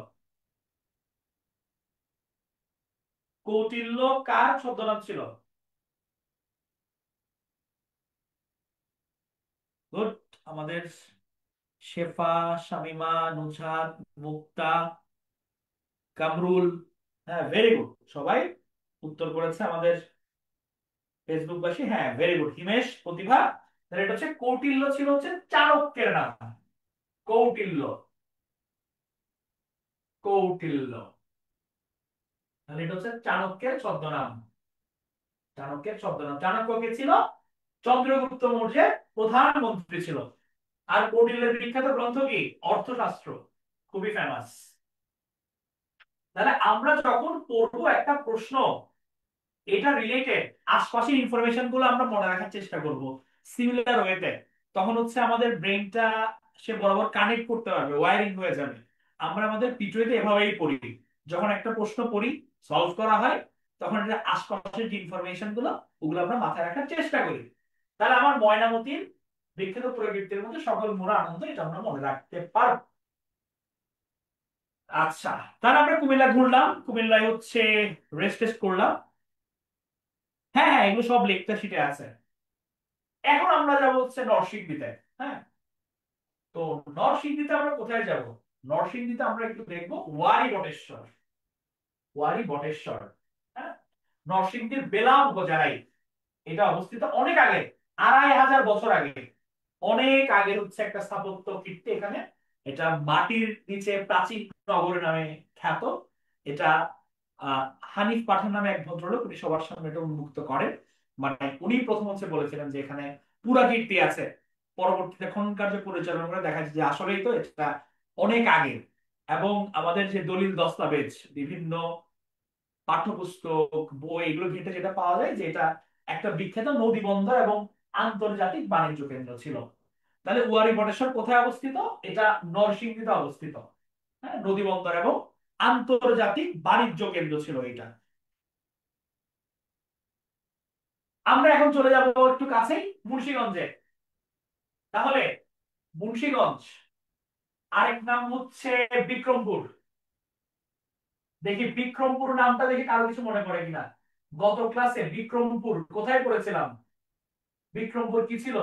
কৌটিল্য কার ছদ্মনাম ছিল? গুড। আমাদের শেফা, শামিমা, নুজহাত, মুক্তা, কামরুল, হ্যাঁ, ভেরি গুড। সবাই উত্তর করেছে আমাদের ফেসবুকবাসী, হ্যাঁ, ভেরি গুড। হিমেশ, প্রতিভা। তাহলে এটা হচ্ছে কৌটিল্য ছিল হচ্ছে চাণক্যের নাম। কৌটিল্য, কৌটিল্য। তাহলে এটা হচ্ছে চাণক্যের ছদ্মনাম। চাণক্যের ছদ্মনাম। চাণক্য কে ছিল? চন্দ্রগুপ্ত মৌর্যের প্রধানমন্ত্রী ছিল। আর কৌটিল্যের বিখ্যাত গ্রন্থ কি? অর্থশাস্ত্র, খুবই ফেমাস। তাহলে আমরা যখন পড়বো একটা প্রশ্ন এটা রিলেটেড, আশপাশের ইনফরমেশন গুলো আমরা মনে রাখার চেষ্টা করব সিমিলার ওয়েতে, তখন হচ্ছে আমাদের ব্রেনটা সে বরাবর কানেক্ট করতে পারবে, ওয়্যারিং হয়ে যাবে। আমরা আমাদের পিটুইতে এভাবেই পড়ি, যখন একটা প্রশ্ন পড়ি, সলভ করা হয়, তখন এটা আশপাশের যে ইনফরমেশন গুলো ওগুলো আমরা মাথায় রাখার চেষ্টা করি। তাহলে আমার ময়নামতির বিখ্যাত প্রকৃতির মধ্যে সকল মোরা আনন্দ, এটা আমরা মনে রাখতে পারবো। আচ্ছা, তাহলে আমরা কুমিল্লা ঘুরলাম, কুমিল্লায় হচ্ছে রেস্ট টেস্ট করলাম। হ্যাঁ হ্যাঁ, এগুলো সব লেকচার শিটে আছে। এখন আমরা যাব হচ্ছে নরসিংদীতে, হ্যাঁ। তো নরসিংদীতে আমরা কোথায় যাব? নরসিংদীতে আমরা একটু দেখবো ওয়ারি বটেশ্বর। ওয়ারি বটেশ্বর, হ্যাঁ। নরসিংদীর বেলাব উপজেলায় এটা অবস্থিত, অনেক আগে, 2500 বছর আগে, অনেক আগে হচ্ছে একটা স্থাপত্য কীর্তি এখানে এটা মাটির নিচে প্রাচীন নগর নামে খ্যাত। এটা আহ, হানিফ পাঠান নামে এক ভদ্রলোক, উনি সবার সামনে এটা উন্মুক্ত করেন। মানে উনি প্রথম হচ্ছে বলেছিলেন যে এখানে পুরাকীর্তি আছে। পরবর্তীতে খনন কার্য পরিচালনা করে দেখা যাচ্ছে যে আসলেই তো এটা অনেক আগে। এবং আমাদের যে দলিল দস্তাবেজ, বিভিন্ন পাঠ্যপুস্তক, বই, এগুলো ঘেঁটে যেটা পাওয়া যায় যে এটা একটা বিখ্যাত নদী বন্দর এবং আন্তর্জাতিক বাণিজ্য কেন্দ্র ছিল। তাহলে ওয়ারী বটেশ্বর কোথায় অবস্থিত? এটা নরসিংদীতে অবস্থিত। হ্যাঁ, নদী বন্দর এবং আন্তর্জাতিক বাণিজ্য কেন্দ্র ছিল এটা। আমরা এখন চলে যাব একটু কাছেই, মুন্সিগঞ্জে। তাহলে মুন্সিগঞ্জ আরেক নাম হচ্ছে বিক্রমপুর। দেখি বিক্রমপুর নামটা দেখে কারো কিছু মনে পড়ে কিনা। গত ক্লাসে বিক্রমপুর কোথায় পড়েছিলাম? বিক্রমপুর কি ছিল?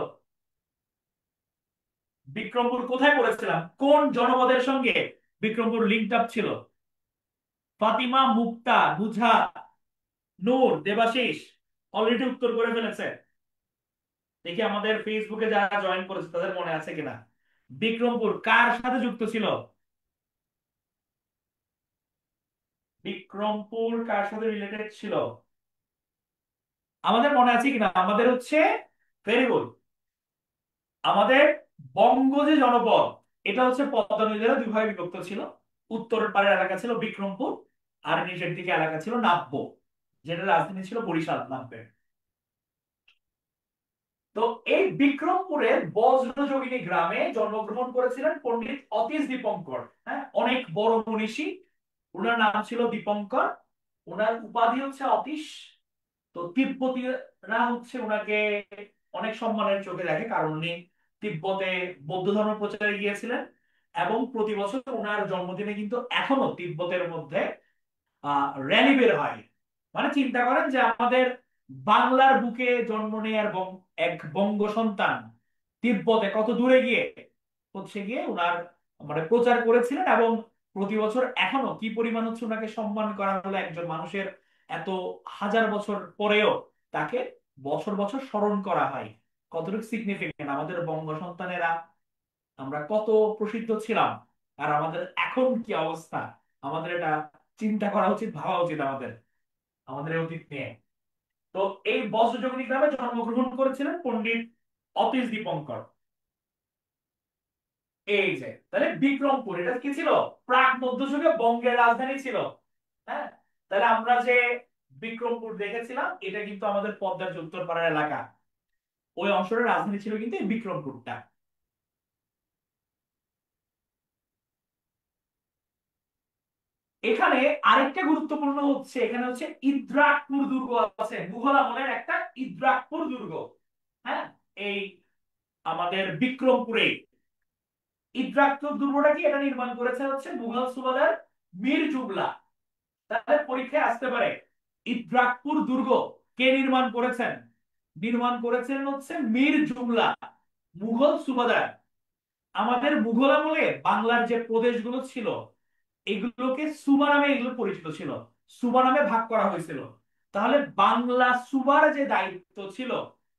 বিক্রমপুর কোথায় পড়েছিলাম? কোন জনপদের সঙ্গে বিক্রমপুর লিঙ্কড আপ ছিল? ফাতিমা, মুক্তা, নুজহাত, নূর, দেবাশিস অলরেডি উত্তর করে ফেলেছে। দেখি আমাদের ফেসবুকে যারা জয়েন করেছে তাদের মনে আছে কিনা। বিক্রমপুর কার সাথে যুক্ত ছিল? বিক্রমপুর কার সাথে রিলেটেড ছিল আমাদের মনে আছে কিনা? আমাদের হচ্ছে ভেরি গুড। আমাদের বঙ্গ যে জনপদ, এটা হচ্ছে পদ্মা নদী দ্বারা দুই ভাগে বিভক্ত ছিল। উত্তর পাড়ের এলাকা ছিল বিক্রমপুর, আর নিচের দিকে এলাকা ছিল নাব্য, যেটা রাজধানী ছিল বরিশাল নাব্যের। তো এই বিক্রমপুরের বজ্রযোগিনী গ্রামে জন্মগ্রহণ করেছিলেন পণ্ডিত অতীশ দীপঙ্কর। হ্যাঁ, অনেক বড় মনীষী। ওনার নাম ছিল দীপঙ্কর, ওনার উপাধি হচ্ছে অতীশ। তো তিব্বতীরা হচ্ছে ওনাকে অনেক সম্মানের চোখে দেখে, কারণ উনি তিব্বতে বৌদ্ধ ধর্ম প্রচারে গিয়েছিলেন। এবং প্রতি বছর ওনার জন্মদিনে কিন্তু এখনো তিব্বতের মধ্যে র্যালি বের হয়। মানে চিন্তা করেন যে আমাদের বাংলার বুকে জন্ম নেয়ার এক বঙ্গ সন্তান তিব্বতে কত দূরে গিয়ে হচ্ছে গিয়ে ওনার মানে প্রচার করেছিলেন। এবং প্রতি বছর এখনো কি পরিমাণ হচ্ছে ওনাকে সম্মান করা হলো একজন মানুষের, এত হাজার বছর পরেও তাকে বছর বছর স্মরণ করা হয়। কতটুকু সিগনিফিকেন্ট আমাদের বঙ্গ সন্তানেরা, আমরা কত প্রসিদ্ধ ছিলাম, আর আমাদের এখন কি অবস্থা। আমাদের এটা চিন্তা করা উচিত, ভাবা উচিত আমাদের, আমাদের এই অতীত নিয়ে। তো এই বজ্রযোগিনী গ্রামে জন্মগ্রহণ করেছিলেন পণ্ডিত অতীশ দীপঙ্কর। এই যে তাহলে বিক্রমপুর এটা কি ছিল? প্রাক মধ্যযুগে বঙ্গের রাজধানী ছিল। হ্যাঁ, তাহলে আমরা যে বিক্রমপুর দেখেছিলাম এটা কিন্তু আমাদের পদ্মার যে উত্তরপাড়ার এলাকা, ওই অঞ্চলের রাজধানী ছিল কিন্তু এই বিক্রমপুরটা। এখানে আরেকটা গুরুত্বপূর্ণ হচ্ছে, এখানে হচ্ছে ইদ্রাকপুর দুর্গ আছে, মুঘল আমলের একটা ইদ্রাকপুর দুর্গ। হ্যাঁ, এই আমাদের বিক্রমপুরে ইদ্রাকপুর দুর্গটা কি, এটা নির্মাণ করেছে হচ্ছে মুঘল সুবাদার মীর জুমলা। তাহলে পরীক্ষায় আসতে পারে ইদ্রাকপুর দুর্গ কে নির্মাণ করেছেন? নির্মাণ করেছেন হচ্ছে মীর জুমলা, মুঘল সুবাদার। আমাদের মুঘল আমলে বাংলার যে প্রদেশগুলো ছিল এগুলোকে সুবা নামে এগুলো পরিচিত ছিল, সুবা নামে ভাগ করা হয়েছিল। তাহলে বাংলা সুবার যে দায়িত্ব ছিল,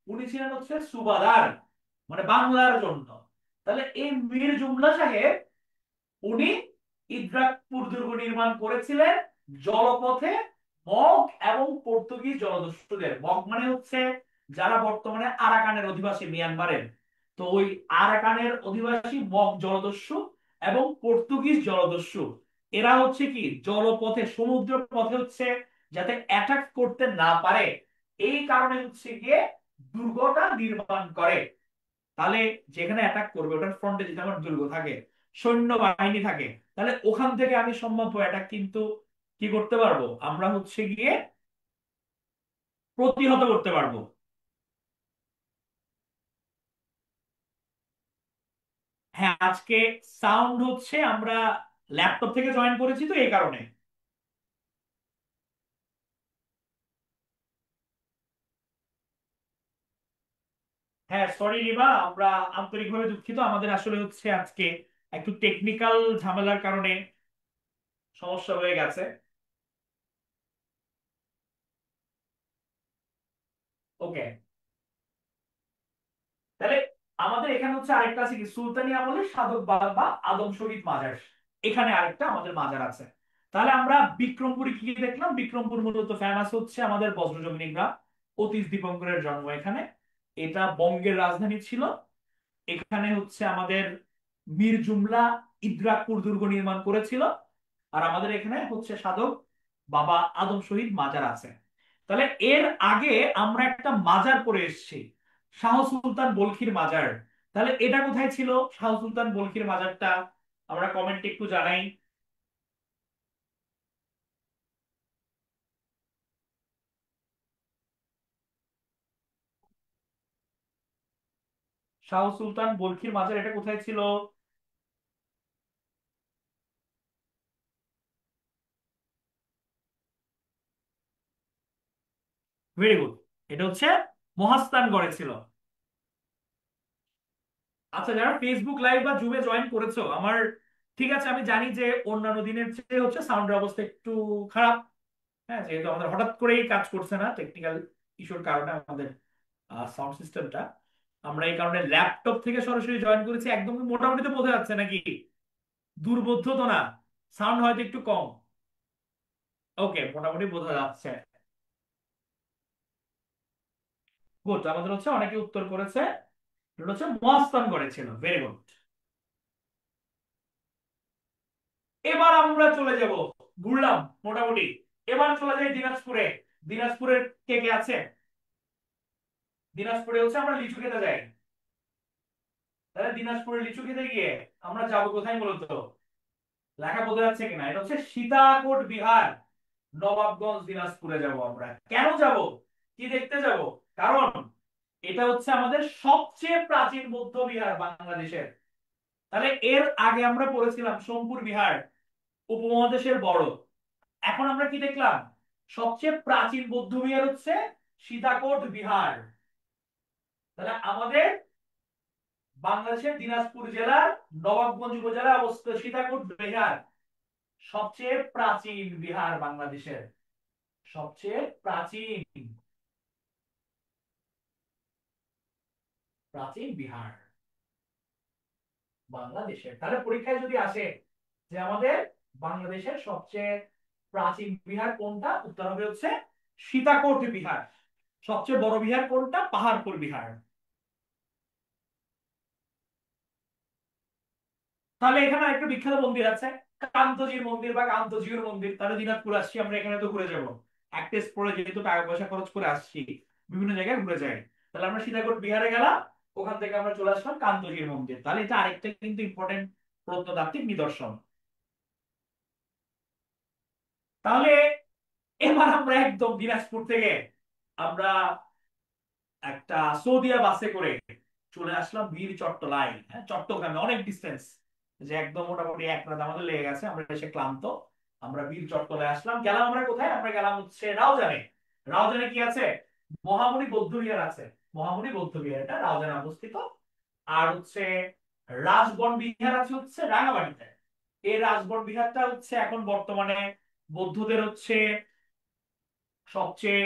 উনি ছিলেন হচ্ছে সুবাদার, মানে বাংলার জন্য। তাহলে এই মীর জুমলা সাহেব উনি ইদ্রাকপুর দুর্গ নির্মাণ করেছিলেন জলপথে মগ এবং পর্তুগিজ জলদস্যুদের। মগ মানে হচ্ছে যারা বর্তমানে আরাকানের অধিবাসী মিয়ানমারের, তো ওই আরাকানের অধিবাসী মগ জলদস্যু এবং পর্তুগিজ জলদস্যু, এরা হচ্ছে কি জলপথে সমুদ্র পথে হচ্ছে যাতে অ্যাটাক করতে না পারে, এই কারণে হচ্ছে গিয়ে দুর্গটা নির্মাণ করে। তাহলে যেখানে অ্যাটাক করবে ওটার ফ্রন্টে যদি আমার দুর্গ থাকে, সৈন্যবাহিনী থাকে, তাহলে ওখান থেকে আমি সম্ভাব্য অ্যাটাক কিন্তু কি করতে পারবো, আমরা হচ্ছে গিয়ে প্রতিহত করতে পারবো। হ্যাঁ, আজকে সাউন্ড হচ্ছে আমরা ল্যাপটপ থেকে জয়েন করেছি তো এই কারণে। হ্যাঁ সরি রিমা, আমরা আন্তরিকভাবে দুঃখিত, আমাদের আসলে হচ্ছে আজকে একটু টেকনিক্যাল ঝামেলার কারণে সমস্যা হয়ে গেছে। ওকে, তাহলে আমাদের এখানে হচ্ছে আরেকটা আছে কি, সুলতানি আমলের সাধক বাগ বা আদম শহীদ মাজার, এখানে আরেকটা আমাদের মাজার আছে। তাহলে আমরা বিক্রমপুরে কি কি দেখলাম? বিক্রমপুর মূলত ফেমাস হচ্ছে আমাদের বজ্রজমিনী গ্রাম, অতীশ দীপঙ্করের জন্ম এখানে, এটা বঙ্গের রাজধানী ছিল। এখানে হচ্ছে আমাদের মীর জুমলা ইদ্রাকপুর দুর্গ নির্মাণ করেছিল। আর আমাদের এখানে হচ্ছে সাধক বাবা আদম শহীদ মাজার আছে। তাহলে এর আগে আমরা একটা মাজার পড়ে এসেছি, শাহ সুলতান বলখির মাজার। তাহলে এটা কোথায় ছিল শাহ সুলতান বলখির মাজারটা? আমরা কমেন্টে একটু জানাই। শাহ সুলতান বলখির মাজার এটা কোথায় ছিল? ভেরি গুড, এটা হচ্ছে মহাস্থানগড়ে ছিল। আচ্ছা, যারা ফেসবুক লাইভ বা জুমে জয়েন করেছো আমার, ঠিক আছে আমি জানি যে অন্যান্য দিনের চেয়ে হচ্ছে সাউন্ডের অবস্থা একটু খারাপ। হ্যাঁ, যেহেতু আমাদের হঠাৎ করেই কাজ করছে না টেকনিক্যাল ইস্যুর কারণে আমাদের সাউন্ড সিস্টেমটা, আমরা এই কারণে ল্যাপটপ থেকে সরাসরি জয়েন করেছি। একদম মোটামুটি তো বোঝা যাচ্ছে নাকি? দুর্বোধ্য তো না? সাউন্ড হয়তো একটু কম। ওকে, মোটামুটি বোঝা যাচ্ছে। গুড, আমাদের হচ্ছে অনেকে উত্তর করেছে, এটা হচ্ছে মহাস্থান করেছিল। Very good. এবার আমরা চলে যাব, ঘুরলাম মোটামুটি, এবার চলে যাই দিনাজপুরে। দিনাজপুরের কে কে আছে? দিনাজপুরে হচ্ছে আমরা লিচু খেতে যাই। তাহলে দিনাজপুরে লিচু খেতে গিয়ে আমরা যাব কোথায় মূলত? লেখা বোঝা যাচ্ছে কিনা? এটা হচ্ছে সীতাকোট বিহার, নবাবগঞ্জ দিনাজপুরে যাব আমরা। কেন যাব? কি দেখতে যাব? কারণ এটা হচ্ছে আমাদের সবচেয়ে প্রাচীন বৌদ্ধ বিহার বাংলাদেশের। তাহলে এর আগে আমরা পড়েছিলাম সোমপুর বিহার, উপমহাদেশের বড়। এখন আমরা কি দেখলাম? সবচেয়ে প্রাচীন বৌদ্ধ বিহার হচ্ছে সীতাকোট বিহার। তাহলে আমাদের বাংলাদেশের দিনাজপুর জেলার নবাবগঞ্জ উপজেলায় অবস্থিত সীতাকোট বিহার সবচেয়ে প্রাচীন বিহার বাংলাদেশের, সবচেয়ে প্রাচীন প্রাচীন বিহার বাংলাদেশের। তাহলে পরীক্ষায় যদি আসে যে আমাদের বাংলাদেশের সবচেয়ে প্রাচীন বিহার কোনটা, উত্তর হবে হচ্ছে সীতাকোট বিহার। সবচেয়ে বড় বিহার কোনটা? পাহাড়পুর বিহার। তাহলে এখানে একটা বিখ্যাত মন্দির আছে, কান্তজির মন্দির বা কান্তজিউর মন্দির। তাহলে দিনাজপুর আসছি আমরা, এখানে তো ঘুরে যাব। এক টেস্ট পরে যেহেতু টাকা পয়সা খরচ করে আসছি, বিভিন্ন জায়গায় ঘুরে যাই। তাহলে আমরা সীতাকোট বিহারে গেলাম, ওখান থেকে আমরা চলে আসলাম কান্তজির মন্দির। তাহলে এটা আরেকটা কিন্তু ইম্পর্টেন্ট প্রত্নতাত্ত্বিক নিদর্শন। তাহলে এবার আমরা একদম দিনাজপুর থেকে আমরা একটা সৌদিয়া বাসে করে চলে আসলাম বীর চট্টলায়। হ্যাঁ, চট্টগ্রামে অনেক ডিস্টেন্স, যে একদম মোটামুটি এক রাত আমাদের লেগে গেছে, আমরা এসে ক্লান্ত। আমরা বীর চট্টলায় আসলাম, গেলাম আমরা কোথায়? আমরা গেলাম হচ্ছে রাউজানে। রাউজানে কি আছে? মহামুনি বৌদ্ধ বিহার আছে। মহামুনি বৌদ্ধ বিহার এটা রাউজানে অবস্থিত। আর হচ্ছে রাজবন বিহার আছে হচ্ছে রাঙামাটিতে। এই রাজবন বিহারটা হচ্ছে এখন বর্তমানে বৌদ্ধদের হচ্ছে সবচেয়ে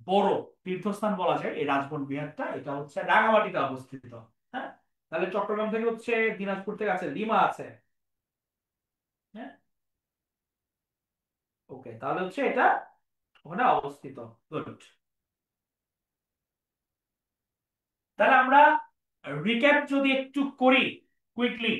বড় তীর্থস্থান বলা যায় এই রাজবন বিহারটা। এটা হচ্ছে রাঙামাটিতে অবস্থিত। হ্যাঁ, তাহলে চট্টগ্রাম থেকে হচ্ছে দিনাজপুর থেকে আছে লিমা আছে। হ্যাঁ, ওকে, তাহলে হচ্ছে এটা ওখানে অবস্থিত। গুড। তাহলে আমরা রিক্যাপ যদি একটু করি কুইকলি।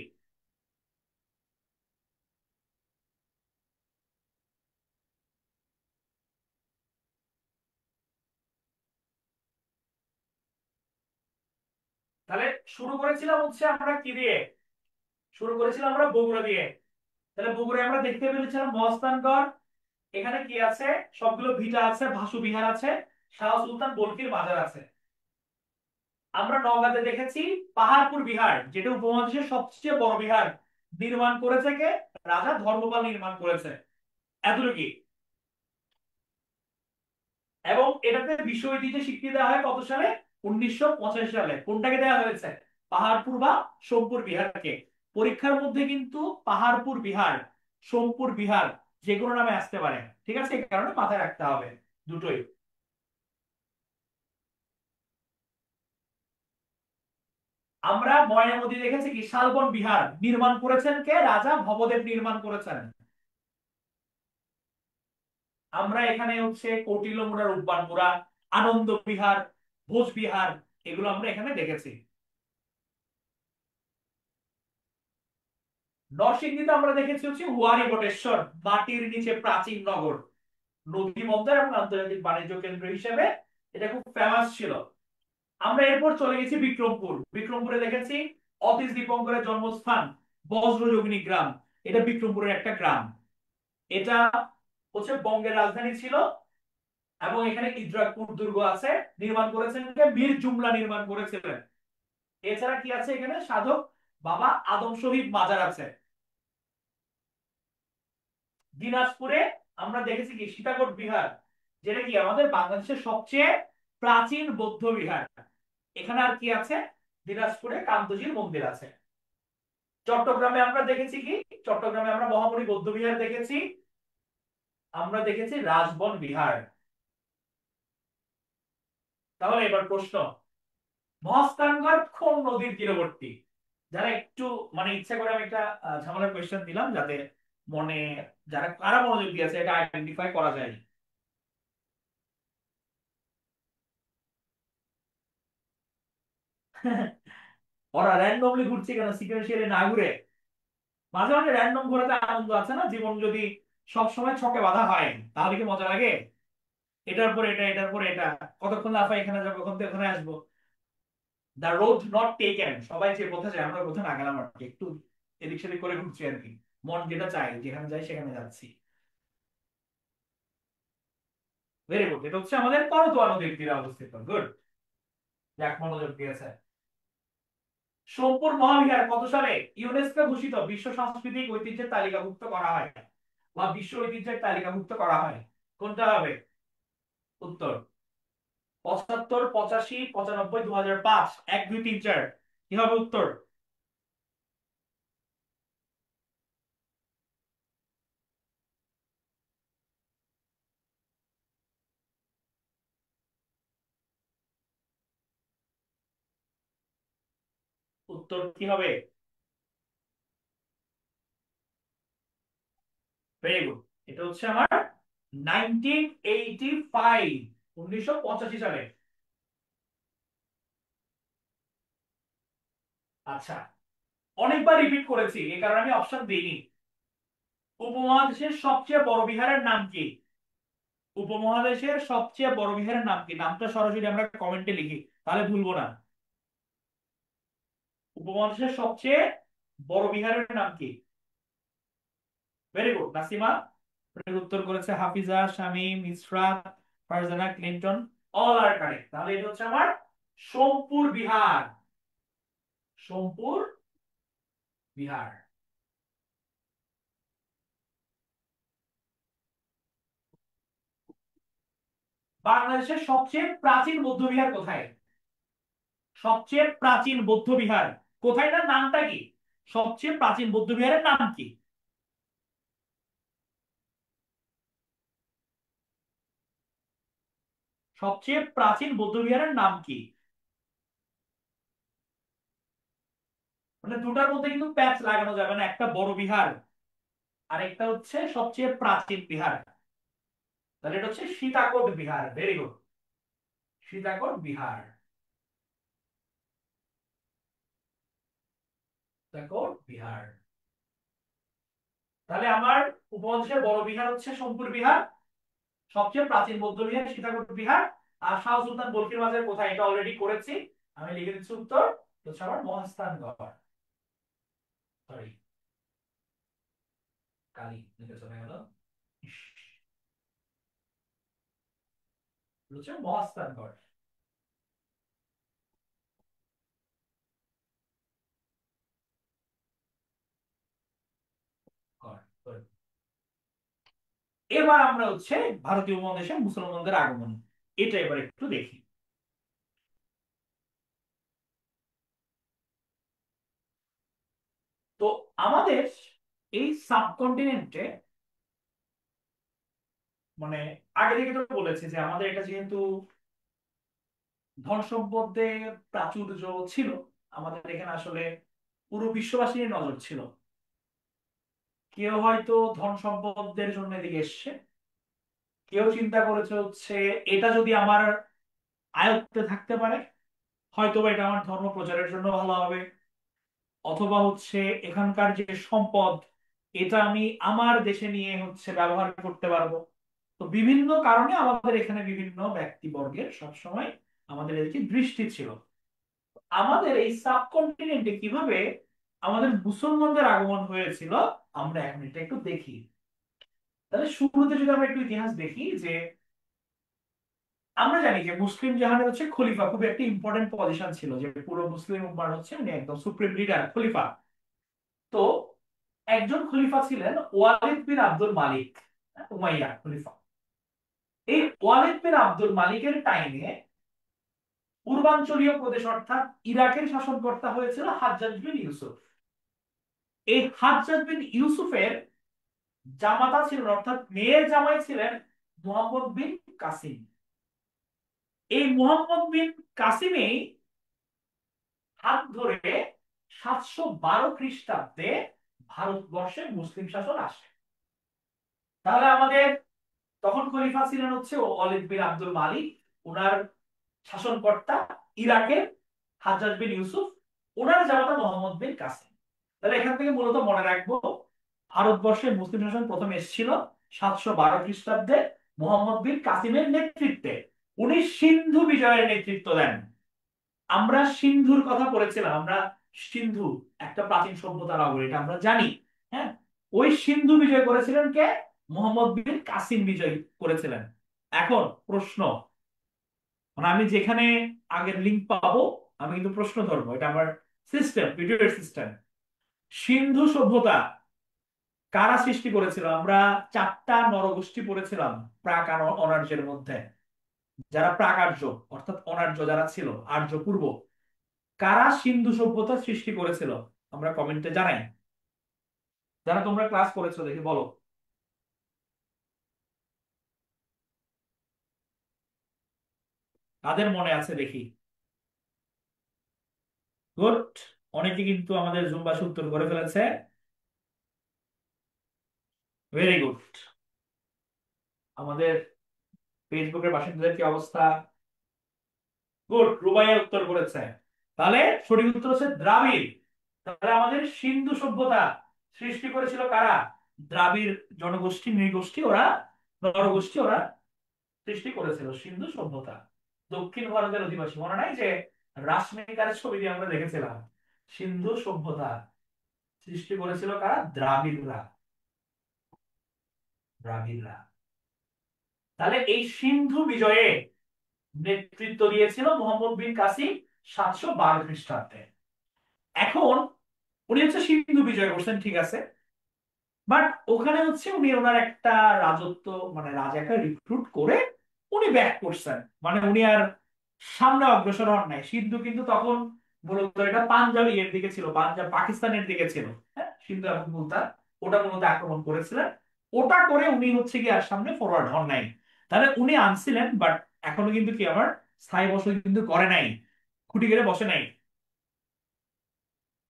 তাহলে শুরু করেছিলাম হচ্ছে আমরা কি দিয়ে? শুরু করেছিলাম আমরা বগুড়া দিয়ে। তাহলে বগুড়ায় আমরা দেখতে পেয়েছিলাম মহাস্থানগড়, এখানে কি আছে? সবগুলো ভিটা আছে, ভাসু বিহার আছে, শাহ সুলতান বলকির মাজার আছে। আমরা নওগাঁতে দেখেছি পাহাড়পুর বিহার, যেটা উপমহাদেশের সবচেয়ে বড় বিহার, নির্মাণ করেছে কে? রাজা ধর্মপাল নির্মাণ করেছে। এতটুকুই। এবং এটাতে বিশ্ব ঐতিহ্য স্বীকৃতি দেওয়া হয় কত সালে? 1985 সালে। কোনটাকে দেওয়া হয়েছে? পাহাড়পুর বা সোমপুর বিহারকে। পরীক্ষার মধ্যে কিন্তু পাহাড়পুর বিহার, সোমপুর বিহার যে কোনো নামে আসতে পারে। ঠিক আছে, এই কারণে মাথায় রাখতে হবে দুটোই। আমরা ময়নামতি দেখেছি কি শালবন বিহার নির্মাণ করেছেন কে? রাজা ভবদেব নির্মাণ করেছেন। আমরা এখানে হচ্ছে কটিলমুড়া, রূপবানপুরা, আনন্দ বিহার, ভোজ বিহার, এগুলো আমরা এখানে দেখেছি। নরসিংদীতে আমরা দেখেছি হচ্ছে হুয়ারি বটেশ্বর, মাটির নিচে প্রাচীন নগর, নদী বন্দর এবং আন্তর্জাতিক বাণিজ্য কেন্দ্র হিসেবে এটা খুব ফেমাস ছিল। আমরা এরপর চলে গেছি বিক্রমপুর। বিক্রমপুরে দেখেছি অতীশ দীপঙ্করের জন্মস্থান, বজ্রযোগিনী গ্রাম। এটা বিক্রমপুরের একটা গ্রাম। এটা হচ্ছে বঙ্গের রাজধানী ছিল এবং এখানে ইদ্রাকপুর দুর্গ আছে। নির্মাণ করেছেন কে? মীর জুমলা নির্মাণ করেছিলেন। এছাড়া কি আছে এখানে? সাধক বাবা আদম শহীদ মাজার আছে। দিনাজপুরে আমরা দেখেছি কি সীতাকোট বিহার, যেটা কি আমাদের বাংলাদেশের সবচেয়ে প্রাচীন বৌদ্ধ বিহার। এখানে আর কি আছে? দিনাজপুরে কান্তজির মন্দির আছে। চট্টগ্রামে আমরা দেখেছি কি? চট্টগ্রামে আমরা মহামণি বৌদ্ধ বিহার দেখেছি। আমরা দেখেছি রাজবন বিহার। তাহলে এবার প্রশ্ন, মহাস্থানগড় কোন নদীর তীরবর্তী? যারা একটু মানে ইচ্ছা করে আমি একটা ঝামেলার কোয়েশ্চেন দিলাম, যাতে মনে, যারা কারা মনোযোগ দিয়েছে এটা আইডেন্টিফাই করা যায়। ওরা র্যান্ডমলি ঘুরছে কেন, সিকোয়েন্সিয়ালি না ঘুরে? মাঝে মাঝে র্যান্ডম ঘোরাতে আনন্দ আছে না? জীবন যদি সব সময় ছকে বাঁধা হয় তাহলে কি মজা লাগে? এটার পর এটা, এটার পর এটা, কতক্ষণ লাফাই এখানে যাবো, কখন তো এখানে আসবো। দা রোড নট টেকেন, সবাই যে পথে যায় আমরা কোথাও না গেলাম আর কি, একটু এদিক সেদিক করে ঘুরছি আর কি। মন যেটা চাই যেখানে যাই সেখানে যাচ্ছি। ভেরি গুড, এটা হচ্ছে আমাদের করতোয়া নদীর তীরে অবস্থিত। গুড, যাক মনোযোগ দিয়েছে। সোমপুর মহাবিহার কত সালে ইউনেস্কো ঘোষিত বিশ্ব সাংস্কৃতিক ঐতিহ্যের তালিকাভুক্ত করা হয় বা বিশ্ব ঐতিহ্যের তালিকাভুক্ত করা হয়? কোনটা হবে উত্তর? 75, 85, 95, 2005? 1, 2, 3, 4, কি হবে উত্তর? উত্তর কি হবে? ভেরি গুড, এটা হচ্ছে আমার 1985, 1985 সালে। আচ্ছা, অনেকবার রিপিট করেছি এই কারণে আমি অপশন দিইনি। উপমহাদেশের সবচেয়ে বড় বিহারের নাম কি? উপমহাদেশের সবচেয়ে বড় বিহারের নাম কি? নামটা সরাসরি আমরা কমেন্টে লিখি, তাহলে ভুলবো না। উপমহাদেশের সবচেয়ে বড় বিহারের নাম কি? Very good Nasima. এর উত্তর করেছে হাফিজা, শামীম, ইসরাত, ফারজানা, ক্লিনটন। অল আর কারেক্ট। তাহলে এটা হচ্ছে আমার সোমপুর বিহার। সোমপুর বিহার। বাংলাদেশের সবচেয়ে প্রাচীন বৌদ্ধ বিহার কোথায়? সবচেয়ে প্রাচীন বৌদ্ধ বিহার কোথায়, না নামটা কি? সবচেয়ে প্রাচীন বৌদ্ধ বিহারের নাম কি? সবচেয়ে প্রাচীন বৌদ্ধ বিহারের নাম কি? মানে দুটার মধ্যে কিন্তু প্যাচ লাগানো যাবে না, একটা বড় বিহার আর একটা হচ্ছে সবচেয়ে প্রাচীন বিহার। তাহলে এটা হচ্ছে সীতাকোট বিহার। Very good, Sitakot Vihara. সীতাকোট বিহার। তাহলে আমার উপমহাদেশের বড় বিহার হচ্ছে সোমপুর বিহার, সবচেয়ে প্রাচীন বৌদ্ধ বিহার সীতাকোট বিহার, আর শাহ সুলতান বলকির মাজার কোথায় এটা অলরেডি করেছি। আমি লিখে দিচ্ছি উত্তর, তো হচ্ছে আমার মহাস্থানগড়। সরি, কালি লিখে চলে গেল। ইস, হচ্ছে মহাস্থানগড়। গড়, sorry। এবার আমরা হচ্ছে ভারতীয় উপমহাদেশে মুসলমানদের আগমন, এটা এবার একটু দেখি। তো আমাদের এই সাবকন্টিনেন্টে, মানে আগে থেকে তো বলেছি যে আমাদের এটা যেহেতু ধন সম্পদের প্রাচুর্য ছিল, আমাদের এখানে আসলে পুরো বিশ্ববাসীর নজর ছিল। কেউ হয়তো ধন সম্পদের জন্য এদিকে এসছে, কেউ চিন্তা করেছে হচ্ছে এটা যদি আমার আয়ত্তে থাকতে পারে হয়তো বা এটা আমার ধর্ম প্রচারের জন্য ভালো হবে, অথবা হচ্ছে এখানকার যে সম্পদ এটা আমি আমার দেশে নিয়ে হচ্ছে ব্যবহার করতে পারবো। তো বিভিন্ন কারণে আমাদের এখানে বিভিন্ন ব্যক্তিবর্গের সবসময় আমাদের এদিকে দৃষ্টি ছিল। আমাদের এই সাবকন্টিনেন্টে কিভাবে আমাদের মুসলমানদের আগমন হয়েছিল আমরা এখন এটা একটু দেখি। তাহলে শুরুতে যদি আমরা একটু ইতিহাস দেখি যে আমরা জানি যে মুসলিম জাহানের হচ্ছে খলিফা খুব একটা ইম্পর্টেন্ট পজিশন ছিল, যে পুরো মুসলিম উম্মার হচ্ছে উনি একদম সুপ্রিম লিডার খলিফা। তো একজন খলিফা ছিলেন ওয়ালিদ বিন আব্দুল মালিক, উমাইয়া খলিফা। এই ওয়ালিদ বিন আব্দুল মালিকের টাইমে পূর্বাঞ্চলীয় প্রদেশ অর্থাৎ ইরাকের শাসনকর্তা হয়েছিল হাজ্জাজ বিন ইউসুফ। এই হাজ্জাজ বিন ইউসুফের জামাতা ছিলেন অর্থাৎ মেয়ের জামাই ছিলেন মুহাম্মদ বিন কাসিম। এই মুহাম্মদ বিন কাসিমেই হাত ধরে 712 খ্রিস্টাব্দে ভারতবর্ষে মুসলিম শাসন আসে। তাহলে আমাদের তখন খলিফা ছিলেন হচ্ছে ওয়ালিদ বিন আব্দুল মালিক, ওনার শাসনকর্তা ইরাকের হাজ্জাজ বিন ইউসুফ, ওনার জামাতা মোহাম্মদ বিন কাসিম। তাহলে এখান থেকে মূলত মনে রাখবো ভারতবর্ষে মুসলিম শাসন প্রথম এসেছিল 712 খ্রিস্টাব্দে মোহাম্মদ বিন কাসিমের নেতৃত্বে। উনি সিন্ধু বিজয়ের নেতৃত্ব দেন। আমরা সিন্ধুর কথা পড়েছিলাম, আমরা সিন্ধু একটা প্রাচীন সভ্যতার নগরী, এটা আমরা জানি। হ্যাঁ, ওই সিন্ধু বিজয় করেছিলেন কে? মোহাম্মদ বিন কাসিম বিজয় করেছিলেন। এখন প্রশ্ন, মানে আমি যেখানে আগের লিংক পাবো আমি কিন্তু প্রশ্ন ধরবো, এটা আমার সিস্টেম, ভিডিওর সিস্টেম। সিন্ধু সভ্যতা কারা সৃষ্টি করেছিল? আমরা 4টা নরগোষ্ঠী পড়েছিলাম প্রাক অনার্যের মধ্যে। যারা প্রাক আর্য অর্থাৎ অনার্য যারা ছিল, আর্য পূর্ব, কারা সিন্ধু সভ্যতা সৃষ্টি করেছিল আমরা কমেন্টে জানাই। যারা তোমরা ক্লাস করেছো দেখি বলো, কাদের মনে আছে দেখি। গুড, অনেকে কিন্তু আমাদের জুম্বাসে উত্তর করে ফেলেছে। Very good. আমাদের ফেসবুকের বাসিন্দাদের কি অবস্থা? গুড, রুবাইয়া উত্তর করেছে। তাহলে সঠিক উত্তর হচ্ছে দ্রাবিড়। তাহলে আমাদের সিন্ধু সভ্যতা সৃষ্টি করেছিল কারা? দ্রাবিড় জনগোষ্ঠী, নৃগোষ্ঠী, ওরা নরগোষ্ঠী, ওরা সৃষ্টি করেছিল সিন্ধু সভ্যতা। দক্ষিণ ভারতের অধিবাসী, মনে নাই যে রাসমেকারের ছবি দিয়ে আমরা দেখেছিলাম? সিন্ধু সভ্যতা সৃষ্টি করেছিল কারা? দ্রাবিড়রা, দ্রাবিড়রা। তাহলে এই সিন্ধু বিজয়ে নেতৃত্ব দিয়েছিল মোহাম্মদ বিন কাসিম 712 খ্রিস্টাব্দে। এখন উনি হচ্ছে সিন্ধু বিজয় করছেন, ঠিক আছে, বাট ওখানে হচ্ছে উনি ওনার একটা রাজত্ব, মানে রাজাকে রিক্রুট করে উনি ব্যাক করছেন। মানে উনি আর সামনে অগ্রসর হন নাই। সিন্ধু কিন্তু তখন মূলত এটা পাঞ্জাব এর দিকে ছিল, পাঞ্জাব পাকিস্তানের দিকে ছিল। হ্যাঁ, সিন্ধু এবং মুলতান ওটা মূলত আক্রমণ করেছিলেন। ওটা করে উনি হচ্ছে কি আর সামনে ফরওয়ার্ড হন নাই। তাহলে উনি আনছিলেন, বাট এখনো কিন্তু কি আমার স্থায়ী বসতি কিন্তু করে নাই, খুঁটি গেড়ে বসে নাই।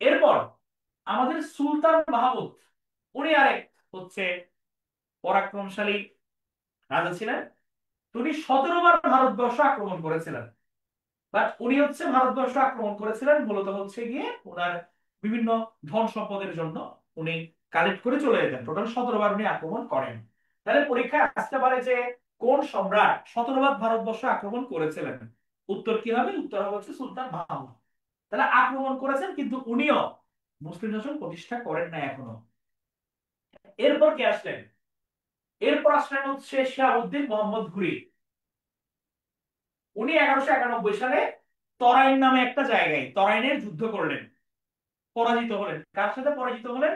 এরপর আমাদের সুলতান মাহমুদ, উনি আরেক হচ্ছে পরাক্রমশালী রাজা ছিলেন। উনি 17 বার ভারতবর্ষ আক্রমণ করেছিলেন। বাট উনি হচ্ছে ভারতবর্ষ আক্রমণ করেছিলেন মূলত হচ্ছে গিয়ে ওনার বিভিন্ন ধন সম্পদের জন্য। উনি কালেক্ট করে চলে যেতেন। টোটাল 17 বার উনি আক্রমণ করেন। তাহলে পরীক্ষায় আসতে পারে যে কোন সম্রাট 17 বার ভারতবর্ষ আক্রমণ করেছিলেন? উত্তর কি হবে? উত্তর হবে হচ্ছে সুলতান মাহমুদ। তাহলে আক্রমণ করেছেন কিন্তু উনিও মুসলিম শাসন প্রতিষ্ঠা করেন না এখনো। এরপর কে আসলেন? এরপর আসলেন হচ্ছে শাহাবুদ্দিন মোহাম্মদ ঘুরি। উনি 1191 সালে তরাইন নামে একটা জায়গায় তরাইনের যুদ্ধ করলেন, পরাজিত হলেন। কার সাথে পরাজিত হলেন?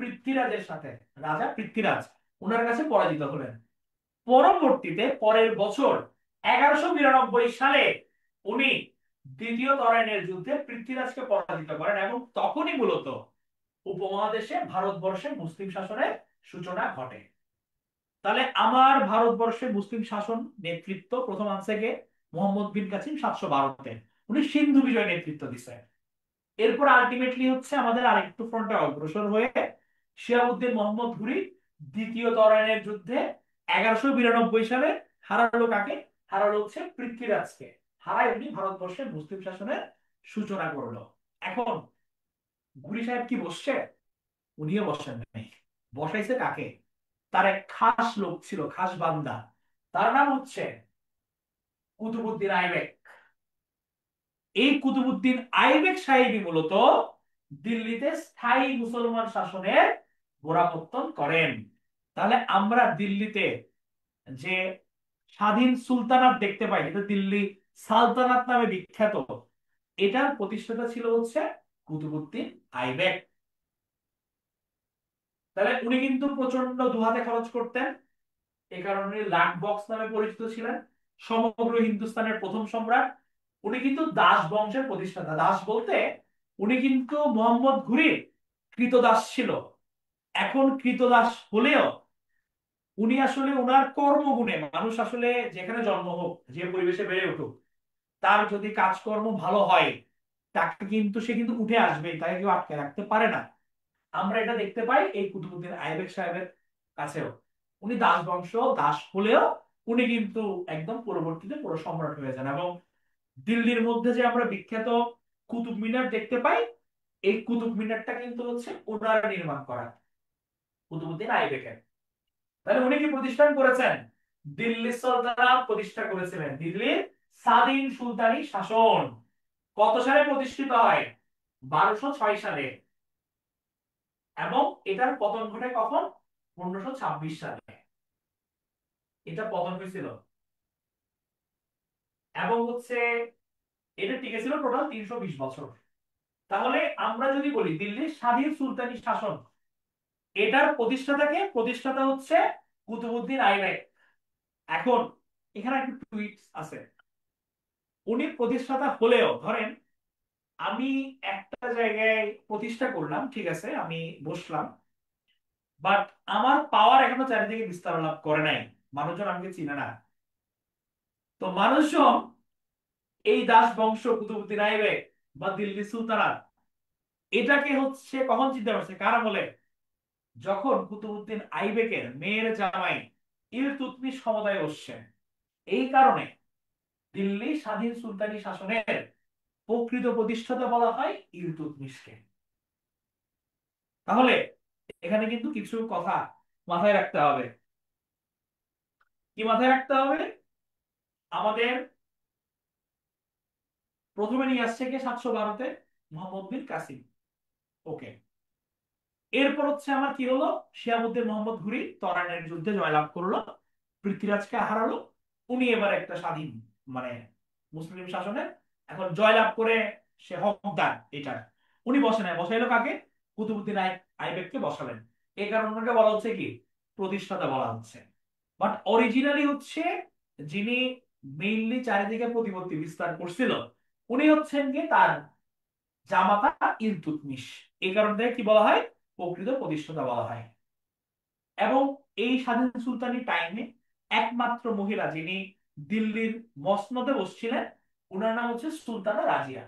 পৃথ্বীরাজের সাথে। রাজা পৃথ্বীরাজ ওনার কাছে পরাজিত হলেন। পরবর্তীতে পরের বছর 1192 সালে উনি দ্বিতীয় তরাইনের যুদ্ধে পৃথ্বীরাজকে পরাজিত করেন এবং তখনই মূলত উপমহাদেশে ভারতবর্ষে মুসলিম শাসনের সূচনা ঘটে। তাহলে আমার ভারতবর্ষে মুসলিম শাসন নেতৃত্ব প্রথম আনছে কে? মোহাম্মদ বিন কাসিম 712-তে। উনি সিন্ধু বিজয় নেতৃত্ব দিচ্ছেন। এরপর আলটিমেটলি হচ্ছে আমাদের আরেকটু ফ্রন্টে অগ্রসর হয়ে শিহাবুদ্দিন মোহাম্মদ ঘুরি দ্বিতীয় তরাইনের যুদ্ধে 1192 সালে হারালো কাকে? হারালো হচ্ছে পৃথ্বীরাজকে। হারায় উনি ভারতবর্ষে মুসলিম শাসনের সূচনা করলো। এখন ঘুরি সাহেব কি বসছে? উনিও বসেন নাই। বসাইছে কাকে? তার এক খাস লোক ছিল, খাস বান্দা। তার নাম হচ্ছে কুতুবুদ্দিন আইবেক। এই কুতুবুদ্দিন আইবেক সাহেবই মূলত দিল্লিতে স্থায়ী মুসলমান শাসনের গোড়াপত্তন করেন। তাহলে আমরা দিল্লিতে যে স্বাধীন সুলতানাত দেখতে পাই, যেটা দিল্লি সালতানাত নামে বিখ্যাত, এটার প্রতিষ্ঠাতা ছিল হচ্ছে কুতুবুদ্দিন আইবেক। তাহলে উনি কিন্তু প্রচন্ড দুহাতে খরচ করতেন, এই কারণে লাট বক্স নামে পরিচিত ছিলেন। সমগ্র হিন্দুস্তানের প্রথম সম্রাট। উনি কিন্তু দাস বংশের প্রতিষ্ঠাতা। দাস বলতে উনি কিন্তু মোহাম্মদ ঘুরির কৃতদাস ছিল। এখন কৃতদাস হলেও উনি আসলে ওনার কর্মগুণে, মানুষ আসলে যেখানে জন্ম হোক, যে পরিবেশে বেড়ে উঠুক, তার যদি কাজকর্ম ভালো হয়, তাকে কিন্তু সে কিন্তু উঠে আসবে, তাকে কেউ আটকে রাখতে পারে না। আমরা এটা দেখতে পাই এই কুতুবুদ্দিন আইবেক সাহেবের কাছেও। উনি দাস বংশ, দাস হলেও উনি কিন্তু একদম পরবর্তীতে পুরো সম্রাট হয়ে যান। এবং দিল্লির মধ্যে যে আমরা বিখ্যাত কুতুব মিনার দেখতে পাই, এই কুতুব মিনারটা কিন্তু হচ্ছে ওনারা নির্মাণ করা, কুতুবুদ্দিন আইবেকের। তাহলে উনি কি প্রতিষ্ঠান করেছেন? দিল্লি সালতানাত প্রতিষ্ঠা করেছিলেন, দিল্লির স্বাধীন সুলতানি শাসন। কত সালে প্রতিষ্ঠিত হয়? 1206 সালে। এবং এটার পতন ঘটে কখন? 1526 সালে এটা পতন হয়েছিল। এবং হচ্ছে এটা টিকে ছিল টোটাল 320 বছর। তাহলে আমরা যদি বলি দিল্লির স্বাধীন সুলতানি শাসন, এটার প্রতিষ্ঠাতাকে? প্রতিষ্ঠাতা হচ্ছে কুতুবুদ্দিন আইবেক। এখন এখানে একটু টুইস্ট আছে। উনি প্রতিষ্ঠাতা হলেও ধরেন আমি একটা জায়গায় প্রতিষ্ঠা করলাম, ঠিক আছে, আমি বসলাম, বাট আমার পাওয়ার এখনো চারিদিকে বিস্তার লাভ করে নাই, মানুষজন আমাকে চিনে না। তো মানুষজন এই দাস বংশ, কুতুবুদ্দিন আইবেক বা দিল্লি সুলতানাত, এটাকে হচ্ছে কখন চিনতে পারছে? কারা বলে? যখন কুতুবুদ্দিন আইবেকের মেয়ের জামাই ইলতুৎমিশ ক্ষমতায় বসছে। এই কারণে দিল্লি স্বাধীন সুলতানি শাসনের প্রকৃত প্রতিষ্ঠাতা বলা হয় ইলতুৎমিশকে। তাহলে এখানে কিন্তু কিছু কথা মাথায় রাখতে হবে। কি মাথায় রাখতে হবে? আমাদের প্রথমে নিয়ে আসছে কে 712-তে? মোহাম্মদ বিন কাসিম। ওকে। এরপর হচ্ছে আমার কি হলো? শিহাবুদ্দিন মোহাম্মদ ঘুরি তরাইনের যুদ্ধে জয়লাভ করলো, পৃথ্বীরাজকে হারালো। উনি এবার একটা স্বাধীন, মানে মুসলিম শাসনের এখন জয়লাভ করে সে হকদার এটার। উনি বসে নাই, বসাইলো কাকে? কুতুবুদ্দিন আইবেককে বসালেন। এই কারণে ওনাকে বলা হচ্ছে কি? প্রতিষ্ঠাতা বলা হচ্ছে। বাট অরিজিনালি হচ্ছে যিনি মেইনলি চারিদিকে প্রতিপত্তি বিস্তার করছিল, উনি হচ্ছেন কি তার জামাতা ইলতুৎমিশ। এই কারণে কি বলা হয়? প্রকৃত প্রতিষ্ঠাতা বলা হয়। এবং এই স্বাধীন সুলতানি টাইমে একমাত্র মহিলা যিনি দিল্লির মসনদে বসছিলেন, ওনার নাম হচ্ছে সুলতানা রাজিয়া।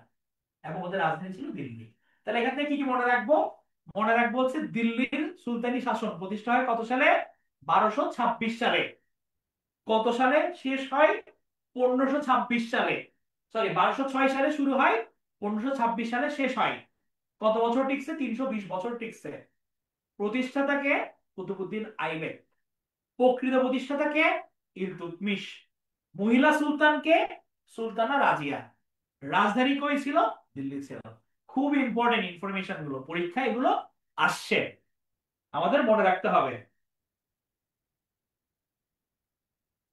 এবং ওদের রাজধানী ছিল দিল্লি। তাহলে এখান থেকে কি কি মনে রাখবো? মনে রাখবো হচ্ছে দিল্লির সুলতানি শাসন প্রতিষ্ঠা হয় কত সালে? 1226 সালে। কত সালে শেষ হয়? 1526 সালে। সরি, 1206 সালে শুরু হয়, 1526 সালে শেষ হয়। কত বছর টিকছে? 320 বছর টিকছে। প্রতিষ্ঠাতাকে? কুতুবুদ্দিন আইবেক। প্রকৃত প্রতিষ্ঠাতাকে? ইলতুৎমিশ। মহিলা সুলতানকে? সুলতানা রাজিয়া। রাজধানী কই ছিল? দিল্লি ছিল। খুব ইম্পর্টেন্ট ইনফরমেশন গুলো, পরীক্ষা এগুলো আসছে, আমাদের মনে রাখতে হবে।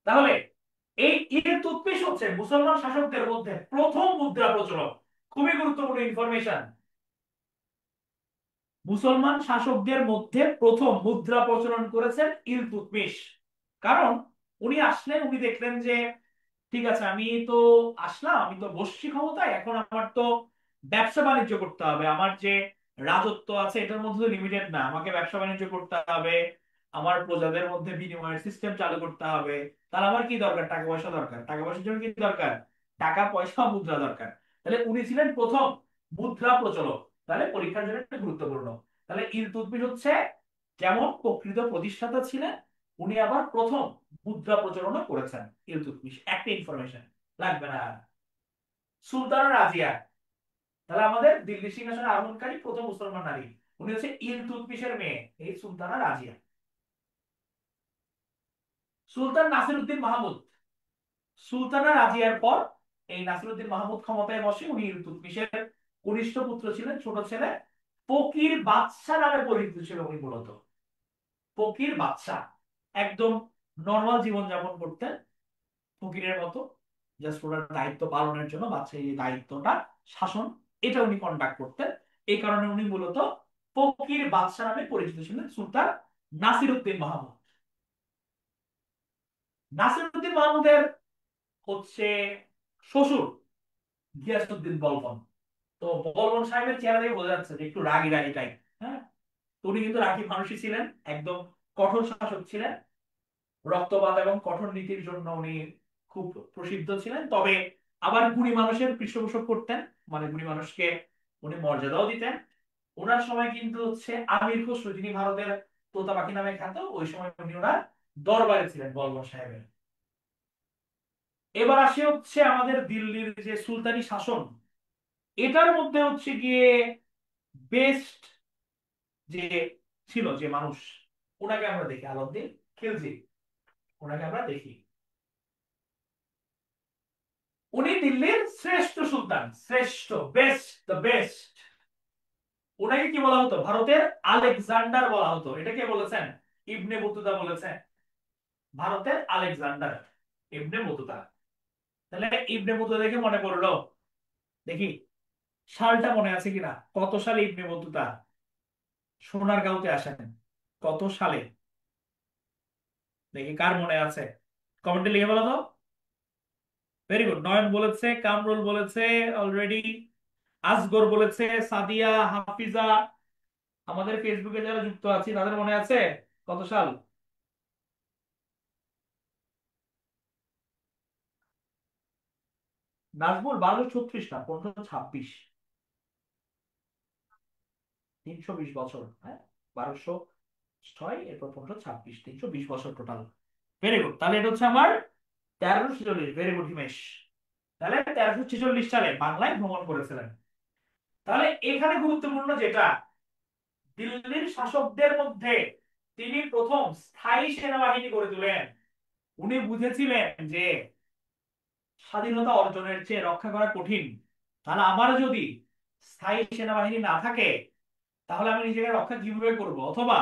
তাহলে এই ইলতুৎমিশ হচ্ছে মুসলমান শাসকদের মধ্যে প্রথম মুদ্রা প্রচলক। খুবই গুরুত্বপূর্ণ ইনফরমেশন। মুসলমান শাসকদের মধ্যে প্রথম মুদ্রা প্রচলন করেছেন ইলতুৎমিশ। কারণ উনি আসলেন, উনি দেখলেন যে ঠিক আছে, আমি তো আসলাম, আমি তো বসছি ক্ষমতায়, এখন আমার তো ব্যবসা বাণিজ্য করতে হবে। আমার যে রাজত্ব আছে এটার মধ্যে তো লিমিটেড না, আমাকে ব্যবসা বাণিজ্য করতে হবে, আমার প্রজাদের মধ্যে বিনিময়ের সিস্টেম চালু করতে হবে। তাহলে আমার কি দরকার? টাকা পয়সা দরকার। টাকা পয়সার জন্য কি দরকার? টাকা পয়সা মুদ্রা দরকার। তাহলে উনি ছিলেন প্রথম মুদ্রা প্রচলক, তাহলে পরীক্ষার জন্য এটা গুরুত্বপূর্ণ। তাহলে ইলতুৎমিশ হচ্ছে যেমন প্রকৃত প্রতিষ্ঠাতা ছিলেন, উনি আবার প্রথম মুদ্রা প্রচলনও করেছেন। ইলতুৎমিশ একটা ইনফরমেশন লাগবে না আর। সুলতানা রাজিয়া, তাহলে আমাদের দিল্লি সিংহাসনে আরোহণকারী প্রথম মুসলমান নারী, উনি হচ্ছে ইলতুৎমিশের মেয়ে, এই সুলতানা রাজিয়া। সুলতান নাসিরউদ্দিন মাহমুদ, সুলতানা রাজিয়ার পর এই নাসিরউদ্দিন মাহমুদ ক্ষমতায় বসে। উনি ইলতুৎমিশের কনিষ্ঠ পুত্র ছিলেন, ছোট ছেলে। ফকির বাদশাহ নামে পরিচিত ছিল উনি মূলত। ফকির বাদশাহ, একদম নর্মাল জীবন যাপন করতেন ফকিরের মতো, জাস্ট ওনার দায়িত্ব পালনের জন্য বাদশাহ এই দায়িত্বটা, শাসন, এটা উনি কন্ডাক্ট করতেন। এই কারণে উনি মূলত ফকির বাদশাহ নামে পরিচিত ছিলেন সুলতান নাসিরউদ্দিন মাহমুদ। নাসিরউদ্দিন মাহমুদের হচ্ছে শ্বশুর গিয়াসউদ্দিন বলবন। তো বলবন সাহেবের চেহারা দেখে বোঝা যাচ্ছে যে একটু রাগী রাগী টাইপ। হ্যাঁ, তো উনি কিন্তু রাগী মানুষই ছিলেন, একদম কঠোর শাসক ছিলেন। রক্তপাত এবং কঠোর নীতির জন্য উনি খুব প্রসিদ্ধ ছিলেন। তবে আবার গুণী মানুষের পৃষ্ঠপোষক করতেন, মানে গুণী মানুষকে উনি মর্যাদাও দিতেন। ওনার সময় কিন্তু হচ্ছে আমির খসরু, যিনি ভারতের তোতা পাখি নামে খ্যাত, ওই সময় উনি ওনার দরবারে ছিলেন বলবন সাহেবের। এবার আসে হচ্ছে আমাদের দিল্লির যে সুলতানি শাসন, এটার মধ্যে হচ্ছে গিয়ে বেস্ট যে ছিল যে মানুষ, ওনাকে আমরা দেখি আলাউদ্দিন খিলজি। ওনাকে আমরা দেখি, উনি দিল্লির শ্রেষ্ঠ সুলতান, শ্রেষ্ঠ, বেস্ট, দ্য বেস্ট। ওনাকে কি বলা হতো? ভারতের আলেকজান্ডার বলা হতো। এটা কে বলেছেন? ইবনে বতুতা বলেছেন, ভারতের আলেকজান্ডার ইবনে বতুতা। তাহলে ইবনে বতুতা দেখে মনে পড়লো, দেখি সালটা মনে আছে কিনা, কত সালে ইবনে বতুতা সোনারগাঁওতে আসেন, কত সালে? দেখি কার মনে আছে, কমেন্টে লিখে বলো তো। ভেরি গুড, নয়ন বলেছে, কামরুল বলেছে অলরেডি, আসগর বলেছে, সাদিয়া, হাফিজা। আমাদের ফেসবুকে যারা যুক্ত আছি তাদের মনে আছে কত সাল? নাজমুল 1236 না, 1526। 320 বছর, হ্যাঁ। 1206, এরপর 1526, 320 বছর টোটাল। ভেরি গুড, তাহলে এটা হচ্ছে আমার 1346। Very good Himesh. তাহলে 1346 সালে বাংলায় ভ্রমণ করেছিলেন। তাহলে এখানে গুরুত্বপূর্ণ যেটা, দিল্লির শাসকদের মধ্যে তিনি প্রথম স্থায়ী সেনাবাহিনী গড়ে তোলেন। উনি বুঝেছিলেন যে স্বাধীনতা অর্জনের চেয়ে রক্ষা করা কঠিন। তাহলে আমার যদি স্থায়ী সেনাবাহিনী না থাকে, তাহলে আমি নিজেকে রক্ষা কিভাবে করব? অথবা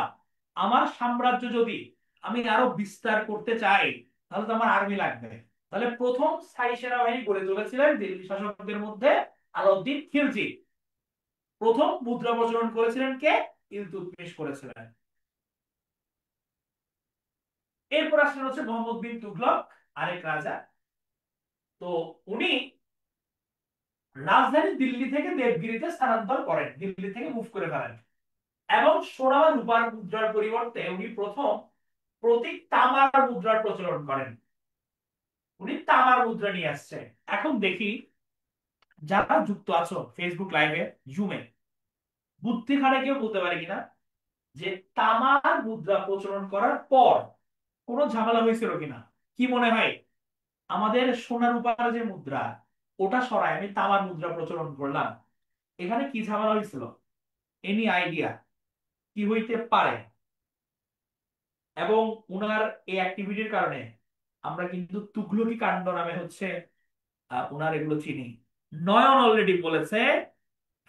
আমার সাম্রাজ্য যদি আমি আরো বিস্তার করতে চাই, তাহলে তো আমার আর্মি লাগবে। তাহলে প্রথম স্থায়ী সেনাবাহিনী গড়ে তুলেছিলেন দিল্লি শাসকদের মধ্যে আলাউদ্দিন খিলজি। প্রথম মুদ্রা প্রচলন করেছিলেন কে? ইলতুৎমিশ করেছিলেন। এরপর আসলেন হচ্ছে মোহাম্মদ বিন তুগলক, আরেক রাজা। তো উনি রাজধানী দিল্লি থেকে দেবগিরিতে স্থানান্তর করেন, দিল্লি থেকে মুভ করে ফেলেন। এবং সোনা বা রূপার মুদ্রার পরিবর্তে উনি প্রথম প্রতীক তামার মুদ্রার প্রচলন করেন। উনি তামার মুদ্রা নিয়ে আসছে। এখন দেখি যারা যুক্ত আছো ফেসবুক লাইভে, জুমে, বুদ্ধি খানে কেউ বলতে পারে কিনা যে তামার মুদ্রা প্রচলন করার পর কোনো ঝামেলা হয়েছিল কিনা? কি মনে হয়? আমাদের সোনা রূপার যে মুদ্রা, ওটা সরাই আমি তামার মুদ্রা প্রচলন করলাম, এখানে কি ঝামেলা হয়েছিল? এনি আইডিয়া কি হইতে পারে? এবং উনার এই অ্যাক্টিভিটির কারণে আমরা কিন্তু তুগলকি কাণ্ড নামে হচ্ছে উনার এগুলো চিনি। নয়ন অলরেডি বলেছে,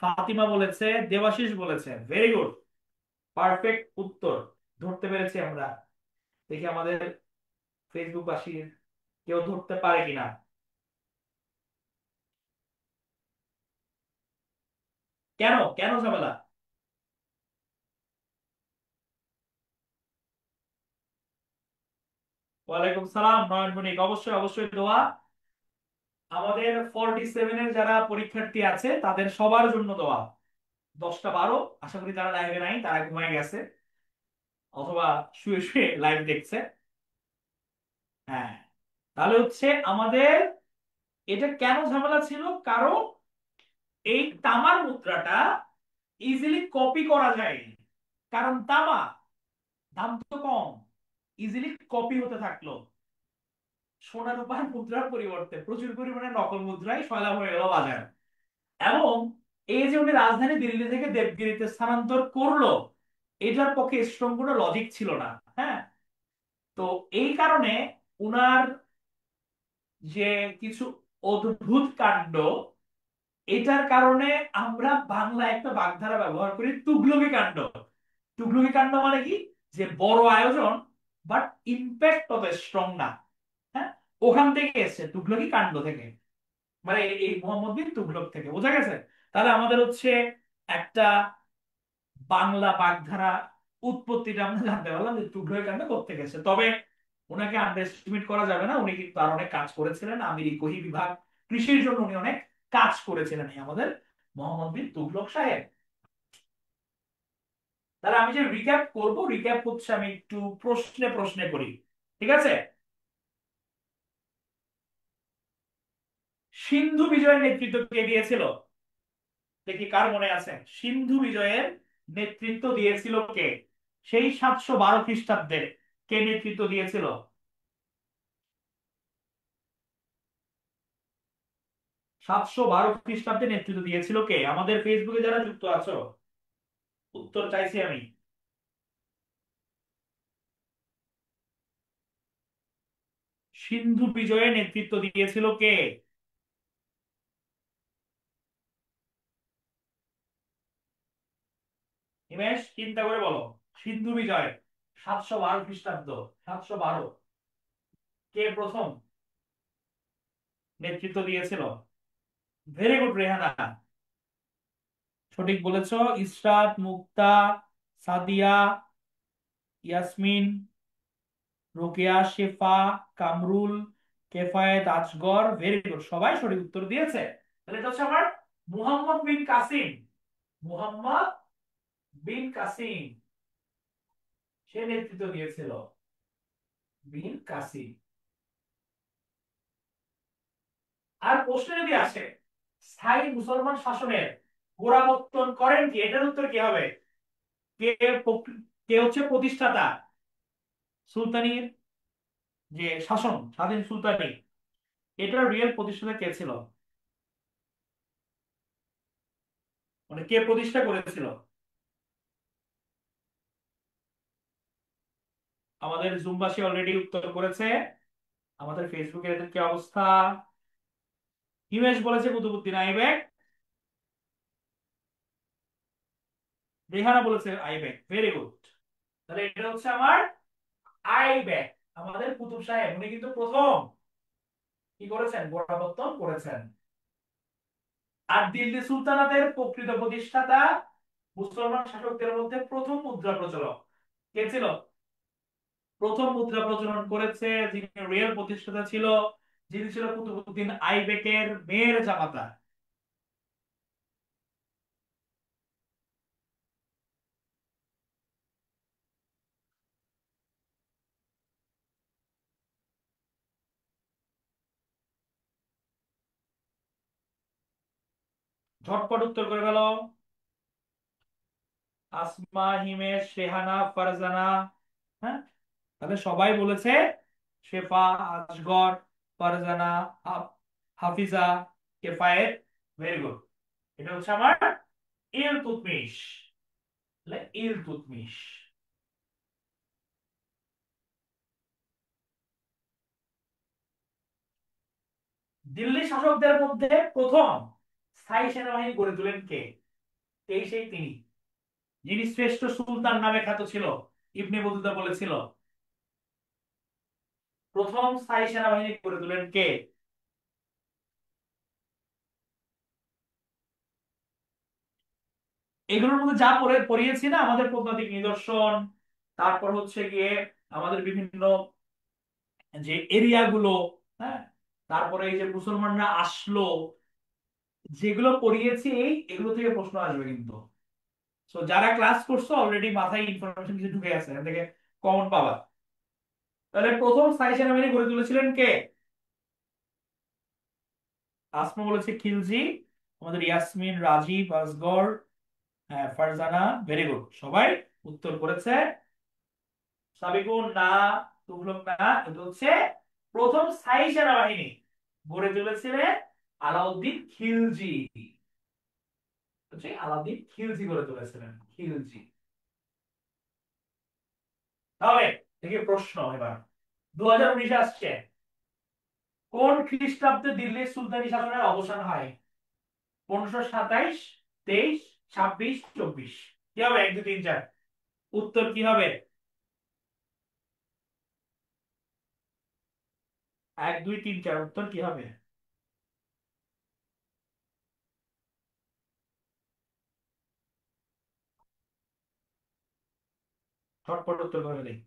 ফাতিমা বলেছে, দেবাশিস বলেছে। ভেরি গুড, পারফেক্ট উত্তর ধরতে পেরেছি আমরা। দেখি আমাদের ফেসবুক বাসীর কেউ ধরতে পারে কিনা। কেন কেন ঝামেলা? ওয়ালাইকুম সালাম নয়ন বণিক, অবশ্যই অবশ্যই দোয়া। আমাদের 47-এর যারা পরীক্ষার্থী আছে তাদের সবার জন্য দোয়া। 10টা 12, আশা করি তারা লাইভে নাই, তারা ঘুমায় গেছে অথবা শুয়ে শুয়ে লাইভ দেখছে। হ্যাঁ, তাহলে হচ্ছে আমাদের এটা কেন ঝামেলা ছিল? কারণ এই তামার মুদ্রাটা ইজিলি কপি করা যায়, কারণ তামা দাম তো কম, ইজিলি কপি হতে থাকলো। সোনা রূপার মুদ্রার পরিবর্তে প্রচুর পরিমাণে নকল মুদ্রাই সয়লাভ হয়ে গেল বাজার। এবং এই যে উনি রাজধানী দিল্লি থেকে দেবগিরিতে স্থানান্তর করলো, এটার পক্ষে স্ট্রং কোনো লজিক ছিল না। হ্যাঁ, তো এই কারণে উনার যে কিছু অদ্ভুত কাণ্ড, এটার কারণে আমরা বাংলা একটা বাগধারা ব্যবহার করি, তুগলকি কাণ্ড। তুগলকি কাণ্ড মানে কি, যে বড় আয়োজন বাট ইম্প্যাক্ট তত স্ট্রং না। হ্যাঁ, ওখান থেকে এসেছে, তুগলকি কাণ্ড থেকে, মানে এই মোহাম্মদ বিন তুগলক থেকে। বোঝা গেছে? তাহলে আমাদের হচ্ছে একটা বাংলা বাগধারা উৎপত্তিটা আমরা জানতে পারলাম যে তুগলক কাণ্ড কোত্থেকে এসেছে। তবে ওনাকে আন্ডার এস্টিমেট করা যাবে না, উনি কিন্তু আর অনেক কাজ করেছিলেন। আমির কহি বিভাগ, কৃষির জন্য উনি অনেক কাজ করেছিলেন এই আমাদের মোহাম্মদ বিন তুগলক সাহেব। তাহলে আমি যে রিক্যাপ করব, রিক্যাপ হচ্ছে আমি একটু প্রশ্নে প্রশ্নে করি, ঠিক আছে? সিন্ধু বিজয়ের নেতৃত্ব কে দিয়েছিল? দেখি কার মনে আছে। সিন্ধু বিজয়ের নেতৃত্ব দিয়েছিল কে? সেই 712 খ্রিস্টাব্দে কে নেতৃত্ব দিয়েছিল? 712 খ্রিস্টাব্দে নেতৃত্ব দিয়েছিল কে? আমাদের ফেসবুকে যারা যুক্ত আছো, উত্তর চাইছি আমি। সিন্ধু বিজয়ে নেতৃত্ব দিয়েছিল কে? হিমেশ, চিন্তা করে বলো। সিন্ধু বিজয় 712 খ্রিস্টাব্দ, 712, কে প্রথম নেতৃত্ব দিয়েছিল? ভেরি গুড রেহানা, সঠিক বলেছো। ইসরাত, মুক্তা, সাদিয়া, ইয়াসমিন, রোকেয়া, শেফা, কামরুল, কেফায়েত, আজগর, ভেরি গুড, সবাই সঠিক উত্তর দিয়েছে। তাহলে এটা হচ্ছে আমার মুহাম্মদ বিন কাসিম। মুহাম্মদ বিন কাসিম, সে নেতৃত্ব দিয়েছিল। বিন কাসিম। আর প্রশ্ন যদি আসে স্থায়ী মুসলমান শাসনের গোড়াপত্তন করেন কি, এটার উত্তর কি হবে? কে কে হচ্ছে প্রতিষ্ঠাতা সুলতানির, যে শাসন স্বাধীন সুলতানি, এটার রিয়েল প্রতিষ্ঠাতা কে ছিল? মানে কে প্রতিষ্ঠা করেছিল? আমাদের জুমবাসী অলরেডি উত্তর করেছে। আমাদের ফেসবুকে এদের কি অবস্থা? হিমেশ বলেছে কুতুবুদ্দিন আইবেক, রেহানা বলেছে আইবেক, ভেরি গুড। তাহলে এটা হচ্ছে আমার আইবেক। আমাদের কুতুব সাহেব উনি কিন্তু প্রথম কি করেছেন, গোড়াপত্তন করেছেন। আর দিল্লি সুলতানাতের প্রকৃত প্রতিষ্ঠাতা, মুসলমান শাসকদের মধ্যে প্রথম মুদ্রা প্রচলক কে ছিল? প্রথম মুদ্রা প্রচলন করেছে, যিনি রিয়েল প্রতিষ্ঠাতা ছিল, যিনি ছিল কুতুবউদ্দিন আইবেকের মেয়ের জামাতা। ঝটপট উত্তর করে গেল আসমা, হিমেশ, রেহানা, ফারজানা। হ্যাঁ, তাহলে সবাই বলেছে শেফা, আসগর, ফারজানা, হাফিজা, কেফায়েত, ভেরি গুড। এটা হচ্ছে আমার ইলতুৎমিশ। তাহলে ইলতুৎমিশ। দিল্লি শাসকদের মধ্যে প্রথম স্থায়ী সেনাবাহিনী গড়ে তোলেন কে? এই সেই তিনি, যিনি শ্রেষ্ঠ সুলতান নামে খ্যাত ছিল। ইবনে বতুতা বলেছিল প্রথম স্থায়ী সেনাবাহিনী গড়ে তোলেন কে? এগুলোর মধ্যে যা পড়িয়েছি না, আমাদের প্রত্নতাত্ত্বিক নিদর্শন, তারপর হচ্ছে গিয়ে আমাদের বিভিন্ন যে এরিয়া গুলো, হ্যাঁ, তারপরে এই যে মুসলমানরা আসলো, যেগুলো পড়িয়েছি এগুলো থেকে প্রশ্ন আসবে কিন্তু। তো যারা ক্লাস করছো অলরেডি মাথায় ইনফরমেশন কিছু ঢুকে গেছে, এখান থেকে কমন পাবা। তাহলে প্রথম স্থায়ী সেনাবাহিনী গড়ে তুলেছিলেন কে? আসমা বলেছে খিলজি, আমাদের ইয়াসমিন, রাজীব, আসগর, হ্যাঁ ফারজানা, ভেরি গুড, সবাই উত্তর করেছে। সাবিকুন না, তুগলক না, এটা হচ্ছে প্রথম স্থায়ী সেনাবাহিনী গড়ে তুলেছিলেন আলাউদ্দিন খিলজি। হচ্ছে আলাউদ্দিন খিলজি গড়ে তুলেছিলেন, খিলজি। তাহলে দেখি প্রশ্ন এবার 2019 আসছে, কোন খ্রিস্টাব্দে দিল্লির সুলতানি শাসনের অবসান হয়? 1527, 23, 26, 24? কি হবে? 1 2 3 4, উত্তর কি হবে? 1 2 3 4, উত্তর কি হবে? ঝটপট উত্তর করে দিই।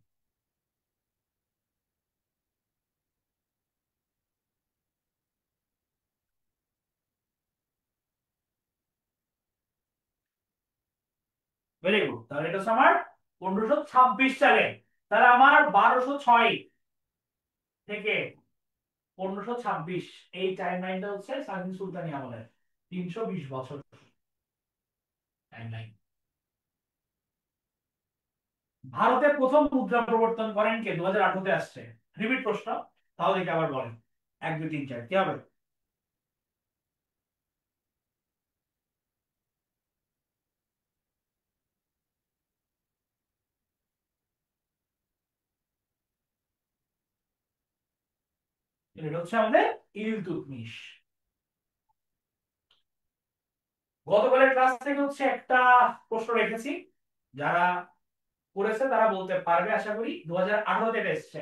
ভেরি গুড, তাহলে এটা হচ্ছে আমার 1526 সালে। তাহলে আমার 1206 থেকে 1526, এই টাইম লাইনটা হচ্ছে স্বাধীন সুলতানি আমলের 320 বছর টাইম লাইন। ভারতে প্রথম মুদ্রা প্রবর্তন করেন কে? 2018-তে আসছে। রিপিট প্রশ্ন, তাহলে দেখি আবার বলেন। 1 2 3 4, কি হবে? এটা হচ্ছে আমাদের ইলতুৎমিশ। গতকালের ক্লাস থেকে হচ্ছে একটা প্রশ্ন রেখেছি, যারা করেছে তারা বলতে পারবে আশা করি। 2018-তে এটা এসছে।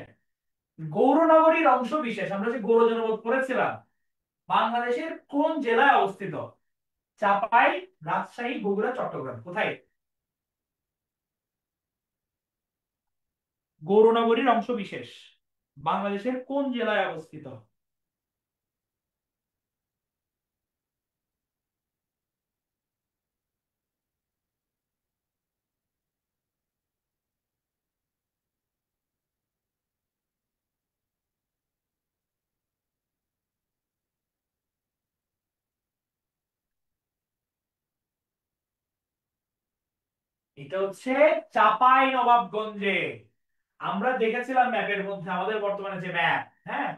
গৌরনগরীর অংশ বিশেষ, আমরা যে গৌর জনপদ পড়েছিলাম, বাংলাদেশের কোন জেলায় অবস্থিত? চাপাই, রাজশাহী, বগুড়া, চট্টগ্রাম, কোথায়? গৌরনগরীর অংশ বিশেষ বাংলাদেশের কোন জেলায় অবস্থিত? এটা হচ্ছে চাপাই নবাবগঞ্জে। আমরা দেখেছিলাম ম্যাপের মধ্যে, আমাদের বর্তমানে যে ম্যাপ, হ্যাঁ,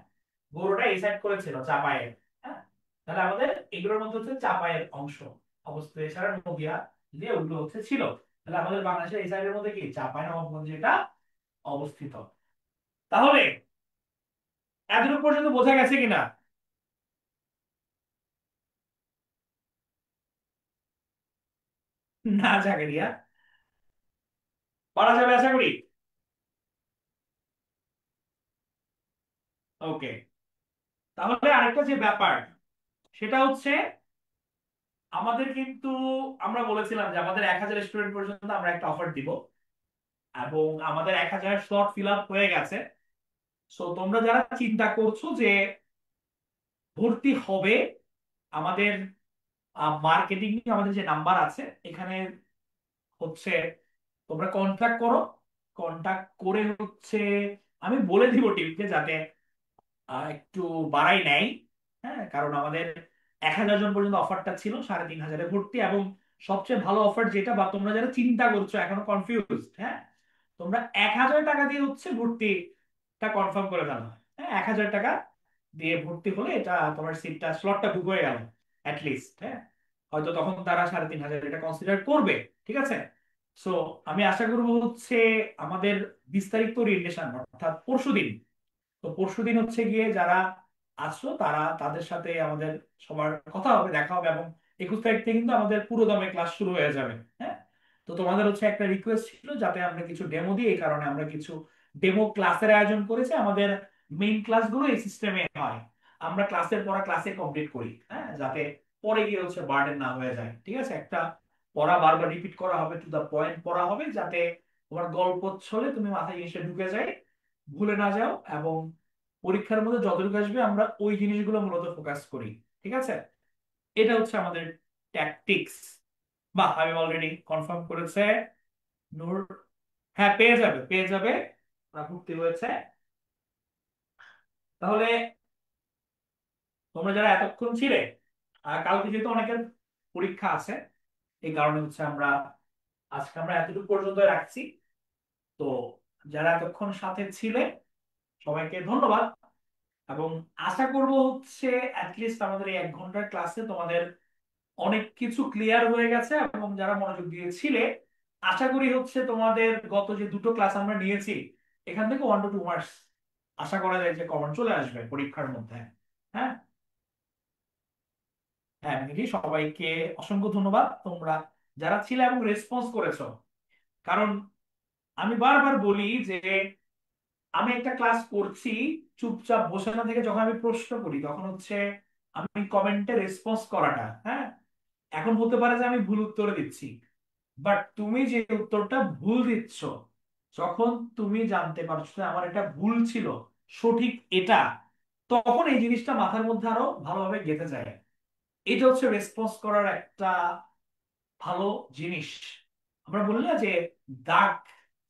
গৌড়টা এই সাইড করেছিল চাপায়ের। হ্যাঁ, তাহলে আমাদের এগুলোর মধ্যে হচ্ছে চাপায়ের অংশ অবস্থিত, এছাড়া নদিয়া দিয়ে ওগুলো হচ্ছে ছিল। তাহলে আমাদের বাংলাদেশের এই সাইডের মধ্যে কি চাপাই নবাবগঞ্জ এটা অবস্থিত। তাহলে এতটুকু পর্যন্ত বোঝা গেছে কিনা? না জাকারিয়া, পারা যাবে আশা করি। ওকে, তাহলে আরেকটা যে ব্যাপার, সেটা হচ্ছে আমাদের কিন্তু, আমরা বলেছিলাম যে আমাদের 1000 স্টুডেন্ট পর্যন্ত আমরা একটা অফার দিব, এবং আমাদের 1000 স্লট ফিল আপ হয়ে গেছে। সো তোমরা যারা চিন্তা করছো যে ভর্তি হবে, আমাদের মার্কেটিং আমাদের যে নাম্বার আছে এখানে হচ্ছে তোমরা কন্ট্যাক্ট করো। কন্ট্যাক্ট করে হচ্ছে আমি বলে দিব টিমকে যাতে একটু বাড়াই নেয়। হ্যাঁ, কারণ আমাদের 1000 জন পর্যন্ত অফারটা ছিল, 3500-এ ভর্তি। এবং সবচেয়ে ভালো অফার যেটা, বা তোমরা যারা চিন্তা করছো এখনো কনফিউজ, হ্যাঁ, তোমরা 1000 টাকা দিয়ে হচ্ছে ভর্তিটা কনফার্ম করে ফেলো। হ্যাঁ, 1000 টাকা দিয়ে ভর্তি হলে এটা তোমার সিটটা, স্লটটা বুক হয়ে গেল লিস্ট। হ্যাঁ, হয়তো তখন তারা 3500 এটা কনসিডার করবে। ঠিক আছে। সো আমি আশা করবো হচ্ছে আমাদের বিস্তারিত ওরিয়েন্টেশন অর্থাৎ পরশুদিন, তো পরশুদিন হচ্ছে গিয়ে যারা আসছো তারা, তাদের সাথে আমাদের সবার কথা হবে, দেখা হবে। এবং 21 তারিখ থেকে কিন্তু আমাদের পুরো দমে ক্লাস শুরু হয়ে যাবে। হ্যাঁ, তো তোমাদের হচ্ছে একটা রিকোয়েস্ট ছিল যাতে আমরা কিছু ডেমো দিই, এই কারণে আমরা কিছু ডেমো ক্লাসের আয়োজন করেছি। আমাদের মেইন ক্লাসগুলো এই সিস্টেমে হয়, আমরা ক্লাসের পড়া ক্লাসে কমপ্লিট করি, হ্যাঁ, যাতে পরে গিয়ে হচ্ছে বার্ডেন না হয়ে যায়। ঠিক আছে, একটা পড়া বারবার রিপিট করা হবে, টু দা পয়েন্ট পড়া হবে, যাতে তোমার গল্প ছলে তুমি মাথায় জিনিসটা ঢুকে যায়, ভুলে না যাও। এবং পরীক্ষার মধ্যে যতটুকু আসবে আমরা ওই জিনিসগুলো মূলত ফোকাস করি। ঠিক আছে, এটা হচ্ছে আমাদের ট্যাকটিক্স। বা আমি অলরেডি কনফার্ম করেছে নূর। হ্যাঁ, পেয়ে যাবে, পেয়ে যাবে, ওরা ভর্তি হয়েছে। তাহলে তোমরা যারা এতক্ষণ ছিলে কালকে যেহেতু অনেকের পরীক্ষা আছে, এই কারণে হচ্ছে আজকে আমরা এতটুকু পর্যন্ত রাখছি। তো যারা এতক্ষণ সাথে ছিলে সবাইকে ধন্যবাদ, এবং আশা করব হচ্ছে অ্যাটলিস্ট আমাদের এই 1 ঘন্টার ক্লাসে তোমাদের অনেক কিছু ক্লিয়ার হয়ে গেছে, এবং যারা মনোযোগ দিয়েছিলে আশা করি হচ্ছে তোমাদের গত যে দুটো ক্লাস আমরা নিয়েছি এখান থেকে 1 to 2 মার্কস আশা করা যায় যে কমন চলে আসবে পরীক্ষার মধ্যে। হ্যাঁ, হ্যাঁ নাকি, সবাইকে অসংখ্য ধন্যবাদ তোমরা যারা ছিলে এবং রেসপন্স করেছো। কারণ আমি বারবার বলি যে আমি একটা ক্লাস করছি চুপচাপ বসে না থেকে, যখন আমি প্রশ্ন করি তখন হচ্ছে আমি কমেন্টে রেসপন্স করাটা, হ্যাঁ, এখন হতে পারে যে আমি ভুল উত্তর দিচ্ছি, বাট তুমি যে উত্তরটা ভুল দিচ্ছ, যখন তুমি জানতে পারছো যে আমার এটা ভুল ছিল, সঠিক এটা, তখন এই জিনিসটা মাথার মধ্যে আরো ভালোভাবে গেঁথে যায়। এটা হচ্ছে রেসপন্স করার একটা ভালো জিনিস। আমরা বলি না যে দাগ,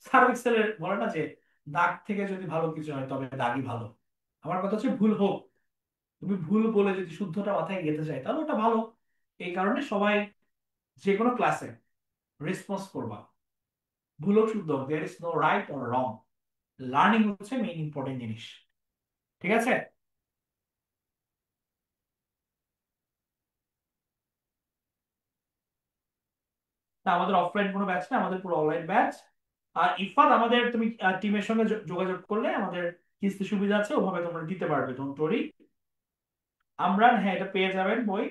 সার্ভিক্সেলের বলে না যে দাগ থেকে যদি ভালো কিছু হয় তবে দাগই ভালো। আমার কথা হচ্ছে ভুল হোক, তুমি ভুল বলে যদি শুদ্ধটা মাথায় গেঁথে যায় তাহলে ওটা ভালো। এই কারণে সবাই যে কোনো ক্লাসে রেসপন্স করবা, ভুল হোক শুদ্ধ হোক, there is no right or wrong. Learning হচ্ছে মেইন ইম্পর্টেন্ট জিনিস। ঠিক আছে? তা আমাদের অফলাইন কোনো ব্যাচ না, আমাদের পুরো অনলাইন ব্যাচ। আর ইফাত, আমাদের তুমি টিমের সঙ্গে যোগাযোগ করলে আমাদের কিস্তি সুবিধা আছে, ওভাবে তোমরা দিতে পারবে, ডোন্ট ওয়ারি। আমরা, হ্যাঁ, এটা পেয়ে যাবেন বই।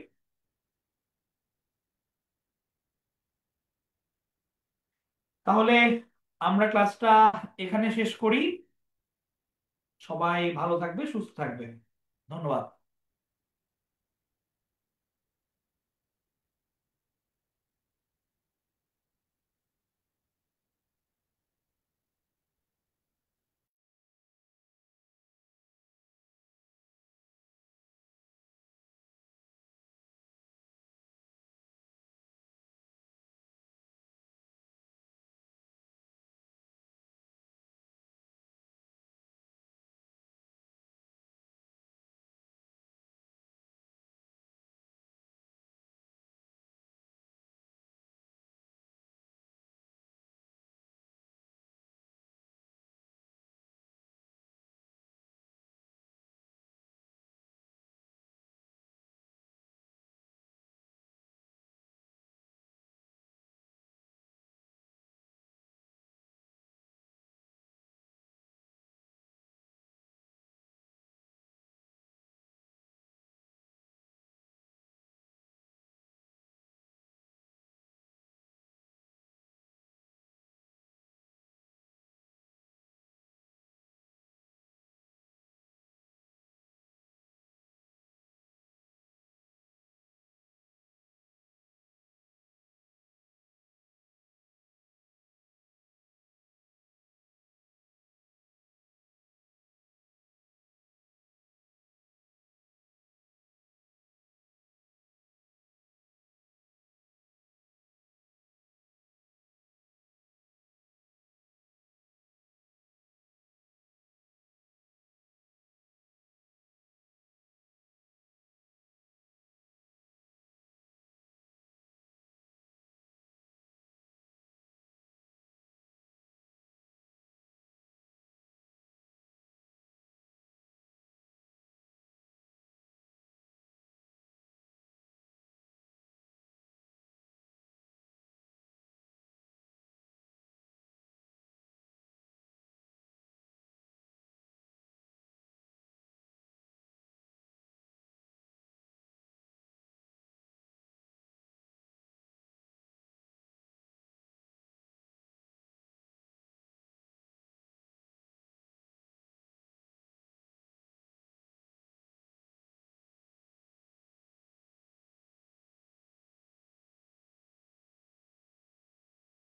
তাহলে আমরা ক্লাসটা এখানে শেষ করি। সবাই ভালো থাকবে, সুস্থ থাকবে। ধন্যবাদ।